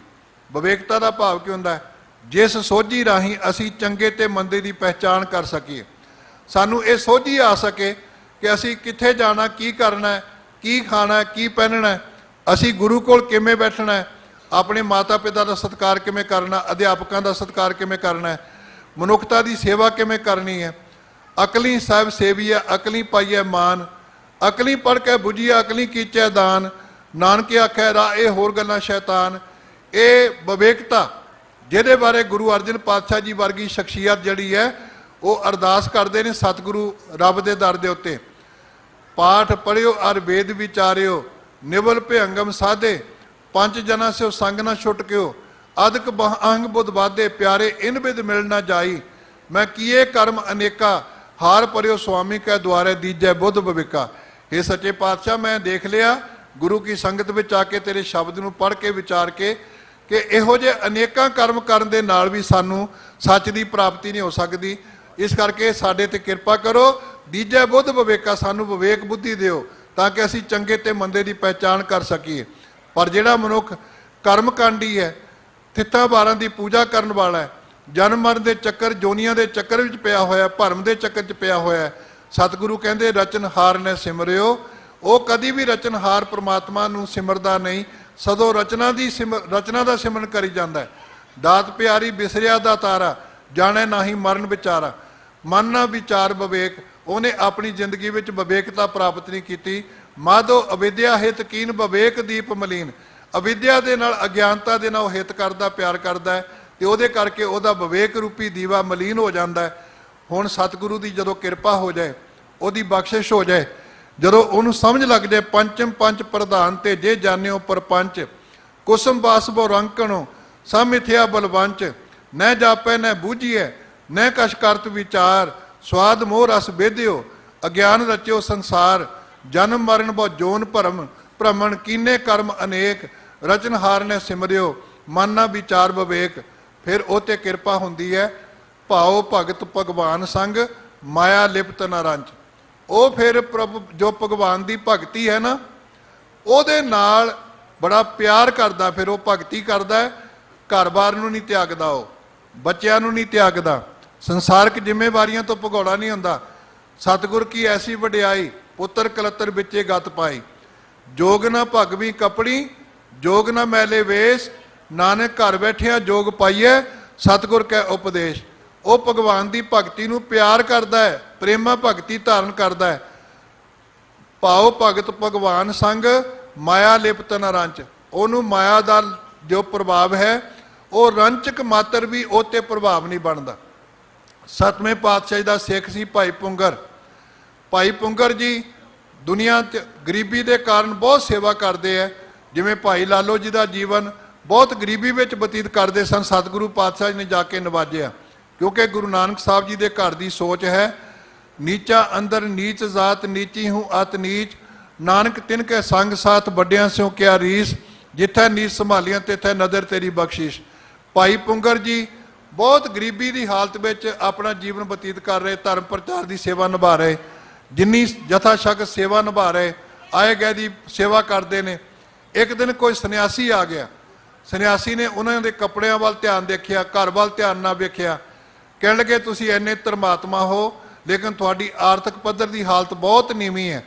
विवेकता का भाव की हुंदा है? जिस सोझी राही असी चंगे ते मंदे की पहचान कर सकीए, सानू ये सोझी आ सके कि असी कित्थे जाना, की करना है, की खाना है, की पहनना है, असी गुरु कोल किवें बैठना है, अपने माता पिता का सत्कार किवें करना, अध्यापकों का सत्कार किवें करना है, मनुखता की सेवा किवें करनी है। अकली साहिब सेवीए, अकली पाईए मान, अकली पढ़ के बुझिए, अकली कीचै दान, नानके आखै राह ये होर गल्लां शैतान। ये विवेकता जिहदे बारे गुरु अर्जन पातशाह जी वर्गी शख्सियत जिहड़ी है वो अरदास करते हैं सतगुरु रब के दर के उत्ते। पाठ पढ़ियो अर वेद विचारियो, निवल भयंगम साधे, पंच जना से संग न छुटकियो, अदक अंग बुध बाधे, प्यारे इन विद मिल न जाई। मैं किए कर्म अनेका, हार परियो स्वामी कै द्वारे, दीजै बुध विवेका। हे सच्चे पातशाह, मैं देख लिया गुरु की संगत में आके तेरे शब्द नूं पढ़ के विचार के कि इहो जे अनेकां कर्म करन दे नाल भी सानू सच की प्राप्ति नहीं हो सकती। इस करके साडे ते कृपा करो, दीजै बुध विवेका, सानू विवेक बुद्धि दिओ ताकि असीं चंगे ते मंदे की पहचान कर सकीए। पर जिहड़ा मनुख कर्मकांडी है, थित्तां बारां की पूजा करन वाला है, जन्म मरण के चक्कर जोनियां के चक्कर विच पिया होया, भरम के चक्कर च पिया होया, सतगुरु कहते रचनहार ने सिमरियो। वो कदी भी रचनहार परमात्मा नूं सिमरदा नहीं, सदों रचना का सिमरन करी जाता है। दात प्यारी बिसरिया दा तारा, जाने नाही मरण विचारा। मन ना विचार विवेक, उन्हें अपनी जिंदगी में विवेकता प्राप्त नहीं की। माधो अविद्या हित कीन, विवेक दीप मलीन। अविद्या के नाल अज्ञानता के नाल हित करता, प्यार करता है, तो वो करके वह विवेक रूपी दीवा मलीन हो जाता है। हुण सतगुरु की जदों कृपा हो जाए, वही बख्शिश हो जाए, जदों उन्होंने समझ लग जाए पंचम पंच प्रधान ते जे जानियो परपंच, कुसम बास बो रंकणो सब मिथ्या बलवंच, न जापै न बूझिए न कछ करत विचार, स्वाद मोह रस बेधियो अज्ञान रचियो संसार, जन्म मरण बो जोन भरम भ्रमण, कीने कर्म अनेक, रचनहार ने सिमरियो मन ना विचार विवेक। फिर ओते कृपा हुंदी है, भाओ भगत भगवान संग, माया लिप्त न रंच। वो फिर प्रभु जो भगवान की भगती है ना, ਉਹਦੇ नाल बड़ा प्यार करता, फिर वो भगती करता है, घर बार नूं नहीं त्यागदा, वो बच्चों नूं नहीं त्यागदा, संसारक जिम्मेवारियों तो भगौड़ा नहीं हुंदा। सतगुर की ऐसी वडियाई, पुत्र कलत्र बिचे गत पाई, जोग ना भगवी कपड़ी, जोग ना मैले वेश, नानक घर बैठिया जोग पाइए, सतगुर कै उपदेश। वो भगवान की भगती नूं प्यार करता है, प्रेमा भगती धारण करता है। भाओ भगत भगवान संग, माया लिप्त न रंच। ओनू माया का जो प्रभाव है वो रंचक मात्र भी उत्ते प्रभाव नहीं बनता। सतवें पातशाही का सिख सी भाई पुंगर। भाई पुंगर जी दुनिया गरीबी के कारण बहुत सेवा करते हैं, जिमें भाई लालो जी का जीवन बहुत गरीबी में बतीत करते सन, सतगुरु पातशाह ने जाके नवाजिया। क्योंकि गुरु नानक साहब जी के घर की सोच है, नीचा अंदर नीच जात, नीची हूँ अत नीच, नानक तिनके संग साथ बड़िया स्यों क्या रीस, ਜਿੱਥੇ ਨੀਤ ਸੰਭਾਲੀਆਂ ਤਿੱਥੇ ਨਦਰ ਤੇਰੀ ਬਖਸ਼ਿਸ਼। ਭਾਈ ਪੁੰਗਰ ਜੀ ਬਹੁਤ ਗਰੀਬੀ ਦੀ ਹਾਲਤ ਵਿੱਚ ਆਪਣਾ ਜੀਵਨ ਬਤੀਤ ਕਰ ਰਹੇ, ਧਰਮ ਪ੍ਰਚਾਰ ਦੀ ਸੇਵਾ ਨਿਭਾ ਰਹੇ, ਜਿੰਨੀ ਯਥਾ ਸ਼ਕ ਸੇਵਾ ਨਿਭਾ ਰਹੇ, ਆਏ ਗਏ ਦੀ ਸੇਵਾ ਕਰਦੇ ਨੇ। ਇੱਕ ਦਿਨ ਕੋਈ ਸੰਨਿਆਸੀ ਆ ਗਿਆ, ਸੰਨਿਆਸੀ ਨੇ ਉਹਨਾਂ ਦੇ ਕੱਪੜਿਆਂ ਵੱਲ ਧਿਆਨ ਦੇਖਿਆ, ਘਰ ਵੱਲ ਧਿਆਨ ਨਾ ਵੇਖਿਆ। ਕਹਿਣ ਲੱਗੇ ਤੁਸੀਂ ਇੰਨੇ ਧਰਮਾਤਮਾ ਹੋ ਲੇਕਿਨ ਤੁਹਾਡੀ ਆਰਥਿਕ ਪੱਧਰ ਦੀ ਹਾਲਤ ਬਹੁਤ ਨੀਵੀਂ ਹੈ,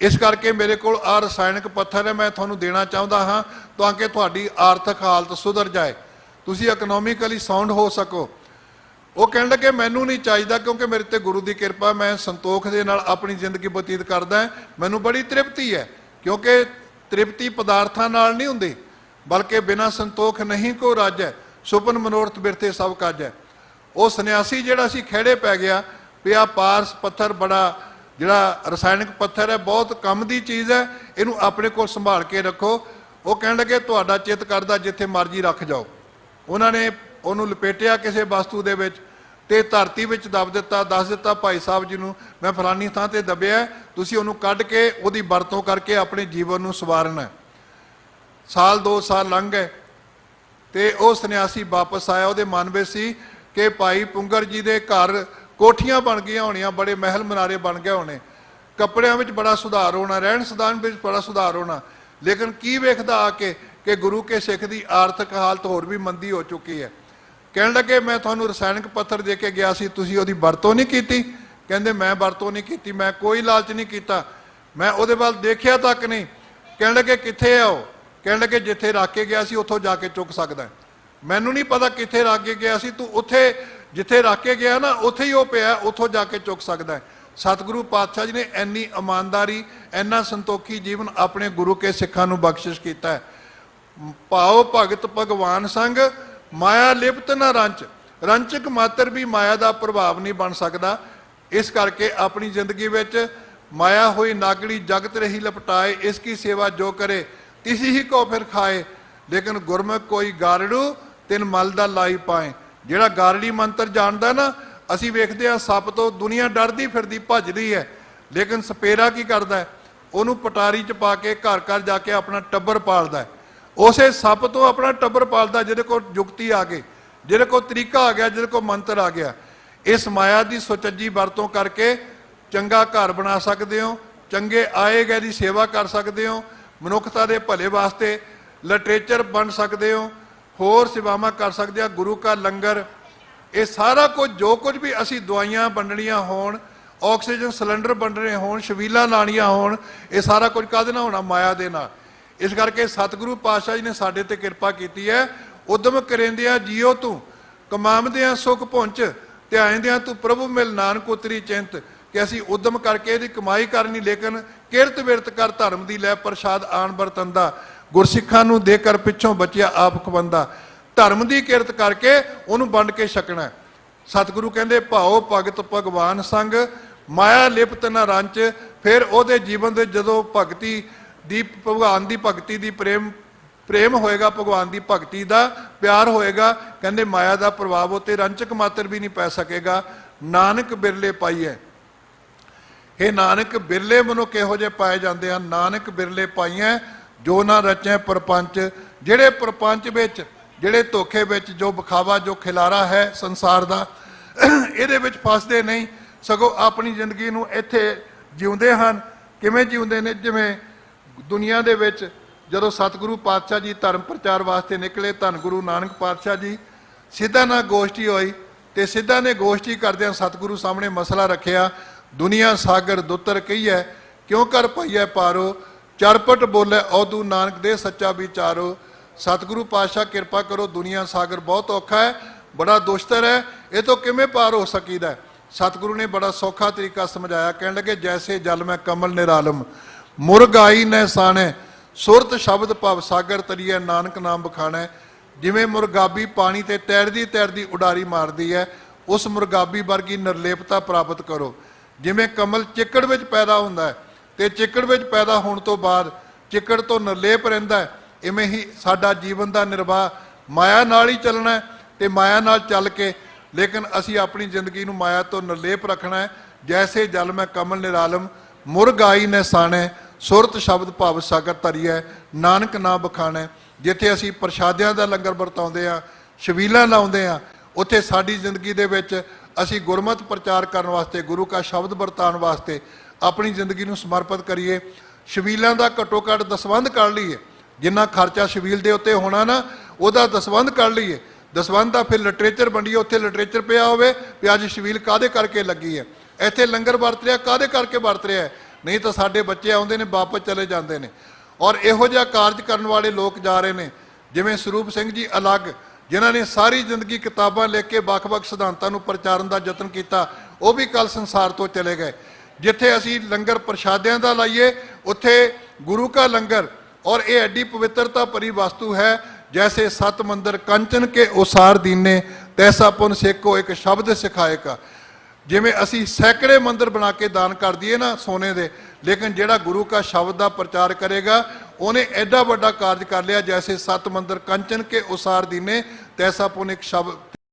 ਇਸ ਕਰਕੇ ਮੇਰੇ ਕੋਲ ਆ ਰਸਾਇਣਕ ਪੱਥਰ ਹੈ, ਮੈਂ ਤੁਹਾਨੂੰ ਦੇਣਾ ਚਾਹੁੰਦਾ ਹਾਂ ਤਾਂ ਕਿ ਤੁਹਾਡੀ ਆਰਥਿਕ ਹਾਲਤ ਸੁਧਰ ਜਾਏ, ਤੁਸੀਂ ਇਕਨੋਮਿਕਲੀ ਸਾਊਂਡ ਹੋ ਸਕੋ। ਉਹ ਕਹਿਣ ਲੱਗੇ ਮੈਨੂੰ ਨਹੀਂ ਚਾਹੀਦਾ, ਕਿਉਂਕਿ ਮੇਰੇ ਤੇ ਗੁਰੂ ਦੀ ਕਿਰਪਾ, ਮੈਂ ਸੰਤੋਖ ਦੇ ਨਾਲ ਆਪਣੀ ਜ਼ਿੰਦਗੀ ਬਤੀਤ ਕਰਦਾ, ਮੈਨੂੰ ਬੜੀ ਤ੍ਰਿਪਤੀ ਹੈ। ਕਿਉਂਕਿ ਤ੍ਰਿਪਤੀ ਪਦਾਰਥਾਂ ਨਾਲ ਨਹੀਂ ਹੁੰਦੀ, ਬਲਕਿ ਬਿਨਾਂ ਸੰਤੋਖ ਨਹੀਂ ਕੋ ਰਾਜ ਹੈ, ਸੁਪਨ ਮਨੋਰਥ ਬਿਰਥੇ ਸਭ ਕਾਜ ਹੈ। ਉਹ ਸੰਨਿਆਸੀ ਜਿਹੜਾ ਸੀ ਖਹਿੜੇ ਪੈ ਗਿਆ ਵੀ ਆਹ ਪਾਰਸ ਪੱਥਰ ਬੜਾ ਜਿਹੜਾ ਰਸਾਇਣਕ ਪੱਥਰ ਹੈ ਬਹੁਤ ਕੰਮ ਦੀ ਚੀਜ਼ ਹੈ, ਇਹਨੂੰ ਆਪਣੇ ਕੋਲ ਸੰਭਾਲ ਕੇ ਰੱਖੋ। ਉਹ ਕਹਿਣ ਲੱਗੇ ਤੁਹਾਡਾ ਚਿੱਤ ਕਰਦਾ ਜਿੱਥੇ ਮਰਜ਼ੀ ਰੱਖ ਜਾਓ। ਉਹਨਾਂ ਨੇ ਉਹਨੂੰ ਲਪੇਟਿਆ ਕਿਸੇ ਵਸਤੂ ਦੇ ਵਿੱਚ ਤੇ ਧਰਤੀ ਵਿੱਚ ਦਬ ਦਿੱਤਾ, ਦੱਸ ਦਿੱਤਾ ਭਾਈ ਸਾਹਿਬ ਜੀ ਨੂੰ ਮੈਂ ਫਲਾਨੀ ਥਾਂ ਤੇ ਦਬਿਆ, ਤੁਸੀਂ ਉਹਨੂੰ ਕੱਢ ਕੇ ਉਹਦੀ ਵਰਤੋਂ ਕਰਕੇ ਆਪਣੇ ਜੀਵਨ ਨੂੰ ਸਵਾਰਨਾ। ਸਾਲ 2 ਸਾਲ ਲੰਘ ਗਏ ਤੇ ਉਹ ਸੰਨਿਆਸੀ ਵਾਪਸ ਆਇਆ। ਉਹਦੇ ਮਨ ਵਿੱਚ ਸੀ ਕਿ ਭਾਈ ਪੁੰਗਰ ਜੀ ਦੇ ਘਰ ਕੋਠੀਆਂ ਬਣ ਗਈਆਂ ਹੋਣੀਆਂ, ਬੜੇ ਮਹਿਲ ਮਨਾਰੇ ਬਣ ਗਏ ਹੋਣੇ, ਕੱਪੜਿਆਂ ਵਿੱਚ ਬੜਾ ਸੁਧਾਰ ਹੋਣਾ, ਰਹਿਣ ਸਹਿਣ ਵਿੱਚ ਬੜਾ ਸੁਧਾਰ ਹੋਣਾ। ਲੇਕਿਨ ਕੀ ਵੇਖਦਾ ਆ ਕੇ ਕਿ ਗੁਰੂ ਕੇ ਸਿੱਖ ਦੀ ਆਰਥਿਕ ਹਾਲਤ ਹੋਰ ਵੀ ਮੰਦੀ ਹੋ ਚੁੱਕੀ ਹੈ। ਕਹਿਣ ਲੱਗੇ ਮੈਂ ਤੁਹਾਨੂੰ ਰਸਾਇਣਕ ਪੱਥਰ ਦੇ ਕੇ ਗਿਆ ਸੀ, ਤੁਸੀਂ ਉਹਦੀ ਵਰਤੋਂ ਨਹੀਂ ਕੀਤੀ। ਕਹਿੰਦੇ ਮੈਂ ਵਰਤੋਂ ਨਹੀਂ ਕੀਤੀ, ਮੈਂ ਕੋਈ ਲਾਲਚ ਨਹੀਂ ਕੀਤਾ, ਮੈਂ ਉਹਦੇ ਵੱਲ ਦੇਖਿਆ ਤੱਕ ਨਹੀਂ। ਕਹਿਣ ਲੱਗੇ ਕਿੱਥੇ ਆ ਉਹ? ਕਹਿਣ ਲੱਗੇ ਜਿੱਥੇ ਰੱਖ ਕੇ ਗਿਆ ਸੀ ਉੱਥੋਂ ਜਾ ਕੇ ਚੁੱਕ ਸਕਦਾ। ਮੈਨੂੰ ਨਹੀਂ ਪਤਾ ਕਿੱਥੇ ਰੱਖ ਕੇ ਗਿਆ ਸੀ, ਤੂੰ ਉੱਥੇ ਜਿੱਥੇ ਰੱਖ ਕੇ ਗਿਆ ਨਾ ਉੱਥੇ ਹੀ ਉਹ ਪਿਆ, ਉੱਥੋਂ ਜਾ ਕੇ ਚੁੱਕ ਸਕਦਾ ਹੈ। ਸਤਿਗੁਰੂ ਪਾਤਸ਼ਾਹ ਜੀ ਨੇ ਇੰਨੀ ਇਮਾਨਦਾਰੀ, ਇੰਨਾ ਸੰਤੋਖੀ ਜੀਵਨ ਆਪਣੇ ਗੁਰੂ ਕੇ ਸਿੱਖਾਂ ਨੂੰ ਬਖਸ਼ਿਸ਼ ਕੀਤਾ ਹੈ। ਭਾਉ ਭਗਤ ਭਗਵਾਨ ਸੰਗ ਮਾਇਆ ਲਿਪਤ ਨਾ ਰੰਚ, ਰੰਚਕ ਮਾਤਰ ਵੀ ਮਾਇਆ ਦਾ ਪ੍ਰਭਾਵ ਨਹੀਂ ਬਣ ਸਕਦਾ। ਇਸ ਕਰਕੇ ਆਪਣੀ ਜ਼ਿੰਦਗੀ ਵਿੱਚ ਮਾਇਆ ਹੋਈ ਨਾਗੜੀ ਜਗਤ ਰਹੀ ਲਪਟਾਏ, ਇਸ ਕੀ ਸੇਵਾ ਜੋ ਕਰੇ ਤਿਸੀ ਹੀ ਕੋ ਫਿਰ ਖਾਏ, ਲੇਕਿਨ ਗੁਰਮੁਖ ਕੋਈ ਗਾਰੜੂ ਤਿਨ ਮਲ ਦਾ ਲਾਈ ਪਾਏ। ਜਿਹੜਾ ਗਾਰੜੀ ਮੰਤਰ ਜਾਣਦਾ ਨਾ, ਅਸੀਂ ਵੇਖਦੇ ਹਾਂ ਸੱਪ ਤੋਂ ਦੁਨੀਆ ਡਰਦੀ ਫਿਰਦੀ ਭੱਜਦੀ ਹੈ, ਲੇਕਿਨ ਸਪੇਰਾ ਕੀ ਕਰਦਾ ਹੈ? ਉਹਨੂੰ ਪਟਾਰੀ 'ਚ ਪਾ ਕੇ ਘਰ ਘਰ ਜਾ ਕੇ ਆਪਣਾ ਟੱਬਰ ਪਾਲਦਾ ਹੈ। ਉਸੇ ਸੱਪ ਤੋਂ ਆਪਣਾ ਟੱਬਰ ਪਾਲਦਾ ਜਿਹਦੇ ਕੋਲ ਜੁਗਤੀ ਆ ਗਈ, ਜਿਹਦੇ ਕੋਲ ਤਰੀਕਾ ਆ ਗਿਆ, ਜਿਹਦੇ ਕੋਲ ਮੰਤਰ ਆ ਗਿਆ। ਇਸ ਮਾਇਆ ਦੀ ਸੁਚੱਜੀ ਵਰਤੋਂ ਕਰਕੇ ਚੰਗਾ ਘਰ ਬਣਾ ਸਕਦੇ ਹੋ, ਚੰਗੇ ਆਏ ਗਏ ਦੀ ਸੇਵਾ ਕਰ ਸਕਦੇ ਹੋ, ਮਨੁੱਖਤਾ ਦੇ ਭਲੇ ਵਾਸਤੇ ਲਿਟਰੇਚਰ ਬਣ ਸਕਦੇ ਹੋ, ਹੋਰ ਸੇਵਾਵਾਂ ਕਰ ਸਕਦੇ ਆ, ਗੁਰੂ ਕਾ ਲੰਗਰ, ਇਹ ਸਾਰਾ ਕੁਝ ਜੋ ਕੁਝ ਵੀ ਅਸੀਂ ਦਵਾਈਆਂ ਵੰਡਣੀਆਂ ਹੋਣ, ਆਕਸੀਜਨ ਸਿਲੰਡਰ ਵੰਡਣੇ ਹੋਣ, ਛਬੀਲਾਂ ਲਾਣੀਆਂ ਹੋਣ, ਇਹ ਸਾਰਾ ਕੁਝ ਕਾਹਦੇ ਨਾਲ ਹੋਣਾ? ਮਾਇਆ ਦੇ ਨਾਲ। ਇਸ ਕਰਕੇ ਸਤਿਗੁਰੂ ਪਾਤਸ਼ਾਹ ਜੀ ਨੇ ਸਾਡੇ ਤੇ ਕਿਰਪਾ ਕੀਤੀ ਹੈ। ਉਦਮ ਕਰੇਂਦਿਆਂ ਜੀਓ ਤੂੰ, ਕਮਾਉਂਦਿਆਂ ਸੁਖ ਪਹੁੰਚ, ਧਿਆਇਂਦਿਆਂ ਤੂੰ ਪ੍ਰਭੂ ਮਿਲ ਨਾਨਕ ਉਤਰੀ ਚਿੰਤ। ਕਿ ਅਸੀਂ ਉਦਮ ਕਰਕੇ ਇਹਦੀ ਕਮਾਈ ਕਰਨੀ, ਲੇਕਿਨ ਕਿਰਤ ਵਿਰਤ ਕਰ ਧਰਮ ਦੀ ਲੈ ਪ੍ਰਸ਼ਾਦ ਆਣ ਵਰਤੰਦਾ, ਗੁਰਸਿੱਖਾਂ ਨੂੰ ਦੇ ਕਰ ਪਿੱਛੋਂ ਬਚਿਆ ਆਪ ਖਵੰਦਾ। ਧਰਮ ਦੀ ਕਿਰਤ ਕਰਕੇ ਉਹਨੂੰ ਵੰਡ ਕੇ ਛਕਣਾ। ਸਤਿਗੁਰੂ ਕਹਿੰਦੇ ਭਾਉ ਭਗਤ ਭਗਵਾਨ ਸੰਗ ਮਾਇਆ ਲਿਪਤ ਨਾ ਰੰਚ। ਫਿਰ ਉਹਦੇ ਜੀਵਨ ਦੇ ਜਦੋਂ ਭਗਤੀ ਦੀ, ਭਗਵਾਨ ਦੀ ਭਗਤੀ ਦੀ ਪ੍ਰੇਮ ਹੋਏਗਾ, ਭਗਵਾਨ ਦੀ ਭਗਤੀ ਦਾ ਪਿਆਰ ਹੋਏਗਾ, ਕਹਿੰਦੇ ਮਾਇਆ ਦਾ ਪ੍ਰਭਾਵ ਉੱਤੇ ਰੰਚਕ ਮਾਤਰ ਵੀ ਨਹੀਂ ਪੈ ਸਕੇਗਾ। ਨਾਨਕ ਬਿਰਲੇ ਪਾਈਐ, ਇਹ ਨਾਨਕ ਬਿਰਲੇ ਮਨੁੱਖ ਇਹੋ ਜਿਹੇ ਪਾਏ ਜਾਂਦੇ ਹਨ। ਨਾਨਕ ਬਿਰਲੇ ਪਾਈਐ ਜੋ ਨਾ ਰਚੈ ਪ੍ਰਪੰਚ, ਜਿਹੜੇ ਪ੍ਰਪੰਚ ਵਿੱਚ, ਜਿਹੜੇ ਧੋਖੇ ਵਿੱਚ, ਜੋ ਵਿਖਾਵਾ, ਜੋ ਖਿਲਾਰਾ ਹੈ ਸੰਸਾਰ ਦਾ, ਇਹਦੇ ਵਿੱਚ ਫਸਦੇ ਨਹੀਂ, ਸਗੋਂ ਆਪਣੀ ਜ਼ਿੰਦਗੀ ਨੂੰ ਇੱਥੇ ਜਿਉਂਦੇ ਹਨ। ਕਿਵੇਂ ਜਿਉਂਦੇ ਨੇ? ਜਿਵੇਂ ਦੁਨੀਆ ਦੇ ਵਿੱਚ ਜਦੋਂ ਸਤਿਗੁਰੂ ਪਾਤਸ਼ਾਹ ਜੀ ਧਰਮ ਪ੍ਰਚਾਰ ਵਾਸਤੇ ਨਿਕਲੇ, ਧੰਨ ਗੁਰੂ ਨਾਨਕ ਪਾਤਸ਼ਾਹ ਜੀ, ਸਿੱਧਾ ਨਾਲ ਗੋਸ਼ਟੀ ਹੋਈ ਤੇ ਸਿੱਧਾ ਨੇ ਗੋਸ਼ਟੀ ਕਰਦਿਆਂ ਸਤਿਗੁਰੂ ਸਾਹਮਣੇ ਮਸਲਾ ਰੱਖਿਆ, ਦੁਨੀਆ ਸਾਗਰ ਦੁੱਤਰ ਕਹੀਐ ਕਿਉਂ ਕਰ ਪਈਐ ਪਾਰੋ, ਚਰਪਟ ਬੋਲੇ ਔਦੂ ਨਾਨਕ ਦੇ ਸੱਚਾ ਵਿਚਾਰੋ। ਸਤਿਗੁਰੂ ਪਾਤਸ਼ਾਹ ਕਿਰਪਾ ਕਰੋ, ਦੁਨੀਆ ਸਾਗਰ ਬਹੁਤ ਔਖਾ ਹੈ, ਬੜਾ ਦੁਸ਼ਤਰ ਹੈ, ਇਹ ਤੋਂ ਕਿਵੇਂ ਪਾਰ ਹੋ ਸਕੀਦਾ? ਸਤਿਗੁਰੂ ਨੇ ਬੜਾ ਸੌਖਾ ਤਰੀਕਾ ਸਮਝਾਇਆ। ਕਹਿਣ ਲੱਗੇ ਜੈਸੇ ਜਲ ਮੈਂ ਕਮਲ ਨਿਰਾਲਮ, ਮੁਰਗ ਆਈ ਨੈ ਸਾਣੇ, ਸੁਰਤ ਸ਼ਬਦ ਭਵ ਸਾਗਰ ਤਰੀਐ, ਨਾਨਕ ਨਾਮ ਬਖਾਣੈ। ਜਿਵੇਂ ਮੁਰਗਾਬੀ ਪਾਣੀ ਤੇ ਤੈਰਦੀ ਤੈਰਦੀ ਉਡਾਰੀ ਮਾਰਦੀ ਹੈ, ਉਸ ਮੁਰਗਾਬੀ ਵਰਗੀ ਨਿਰਲੇਪਤਾ ਪ੍ਰਾਪਤ ਕਰੋ। ਜਿਵੇਂ ਕਮਲ ਚਿੱਕੜ ਵਿੱਚ ਪੈਦਾ ਹੁੰਦਾ ਹੈ ਤੇ ਚਿੱਕੜ ਵਿੱਚ ਪੈਦਾ ਹੋਣ ਤੋਂ ਬਾਅਦ ਚਿੱਕੜ ਤੋਂ ਨਿਰਲੇਪ ਰਹਿੰਦਾ ਹੈ, ਇਵੇਂ ਹੀ ਸਾਡਾ ਜੀਵਨ ਦਾ ਨਿਰਵਾਹ ਮਾਇਆ ਨਾਲ ਹੀ ਚੱਲਣਾ ਹੈ ਤੇ ਮਾਇਆ ਨਾਲ ਚੱਲ ਕੇ, ਲੇਕਿਨ ਅਸੀਂ ਆਪਣੀ ਜ਼ਿੰਦਗੀ ਨੂੰ ਮਾਇਆ ਤੋਂ ਨਿਰਲੇਪ ਰੱਖਣਾ ਹੈ। ਜੈਸੇ ਜਲ ਮੈਂ ਕਮਲ ਨਿਰਾਲਮ, ਮੁਰਗ ਆਈ ਨੈ ਸਾਣੇ, ਸੁਰਤ ਸ਼ਬਦ ਭਾਵ ਸਾਗਰ ਧਰੀਐ ਨਾਨਕ ਨਾਮ ਬਖਾਣੈ। ਜਿੱਥੇ ਅਸੀਂ ਪ੍ਰਸ਼ਾਦਿਆਂ ਦਾ ਲੰਗਰ ਵਰਤਾਉਂਦੇ ਆ, ਛਬੀਲਾਂ ਲਾਉਂਦੇ ਆ, ਉੱਥੇ ਸਾਡੀ ਜ਼ਿੰਦਗੀ ਦੇ ਵਿੱਚ ਅਸੀਂ ਗੁਰਮਤਿ ਪ੍ਰਚਾਰ ਕਰਨ ਵਾਸਤੇ, ਗੁਰੂ ਕਾ ਸ਼ਬਦ ਵਰਤਾਉਣ ਵਾਸਤੇ ਆਪਣੀ ਜ਼ਿੰਦਗੀ ਨੂੰ ਸਮਰਪਿਤ ਕਰੀਏ। ਛਬੀਲਾਂ ਦਾ ਘੱਟੋ ਘੱਟ ਦਸਵੰਧ ਕੱਢ ਲਈਏ, ਜਿੰਨਾ ਖਰਚਾ ਛਬੀਲ ਦੇ ਉੱਤੇ ਹੋਣਾ ਨਾ ਉਹਦਾ ਦਸਵੰਧ ਕੱਢ ਲਈਏ। ਦਸਵੰਧ ਦਾ ਫਿਰ ਲਿਟਰੇਚਰ ਵੰਡੀਏ, ਉੱਥੇ ਲਿਟਰੇਚਰ ਪਿਆ ਹੋਵੇ ਵੀ ਅੱਜ ਛਬੀਲ ਕਾਹਦੇ ਕਰਕੇ ਲੱਗੀ ਹੈ, ਇੱਥੇ ਲੰਗਰ ਵਰਤ ਰਿਹਾ ਕਾਹਦੇ ਕਰਕੇ ਵਰਤ ਰਿਹਾ ਹੈ। ਨਹੀਂ ਤਾਂ ਸਾਡੇ ਬੱਚੇ ਆਉਂਦੇ ਨੇ ਵਾਪਸ ਚਲੇ ਜਾਂਦੇ ਨੇ। ਔਰ ਇਹੋ ਜਿਹਾ ਕਾਰਜ ਕਰਨ ਵਾਲੇ ਲੋਕ ਜਾ ਰਹੇ ਨੇ, ਜਿਵੇਂ ਸਰੂਪ ਸਿੰਘ ਜੀ ਅਲੱਗ, ਜਿਨ੍ਹਾਂ ਨੇ ਸਾਰੀ ਜ਼ਿੰਦਗੀ ਕਿਤਾਬਾਂ ਲਿਖ ਕੇ ਵੱਖ-ਵੱਖ ਸਿਧਾਂਤਾਂ ਨੂੰ ਪ੍ਰਚਾਰਨ ਦਾ ਯਤਨ ਕੀਤਾ, ਉਹ ਵੀ ਕੱਲ ਸੰਸਾਰ ਤੋਂ ਚਲੇ ਗਏ। ਜਿੱਥੇ ਅਸੀਂ ਲੰਗਰ ਪ੍ਰਸ਼ਾਦਿਆਂ ਦਾ ਲਾਈਏ ਉੱਥੇ ਗੁਰੂ ਕਾ ਲੰਗਰ, ਔਰ ਇਹ ਐਡੀ ਪਵਿੱਤਰਤਾ ਭਰੀ ਵਸਤੂ ਹੈ। ਜੈਸੇ ਸਤ ਮੰਦਰ ਕੰਚਨ ਕੇ ਉਸਾਰ ਦੀਨੇ ਤੈਸਾ ਪੁਨ ਸੇਕੋ ਇੱਕ ਸ਼ਬਦ ਸਿਖਾਏਗਾ। ਜਿਵੇਂ ਅਸੀਂ ਸੈਂਕੜੇ ਮੰਦਰ ਬਣਾ ਕੇ ਦਾਨ ਕਰ ਦਈਏ ਨਾ ਸੋਨੇ ਦੇ, ਲੇਕਿਨ ਜਿਹੜਾ ਗੁਰੂ ਕਾ ਸ਼ਬਦ ਦਾ ਪ੍ਰਚਾਰ ਕਰੇਗਾ ਉਹਨੇ ਐਡਾ ਵੱਡਾ ਕਾਰਜ ਕਰ ਲਿਆ। ਜੈਸੇ ਸਤ ਮੰਦਰ ਕੰਚਨ ਕੇ ਉਸਾਰ ਦੀਨੇ ਤੈਸਾ ਪੁਨ ਇੱਕ ਸ਼ਬਦ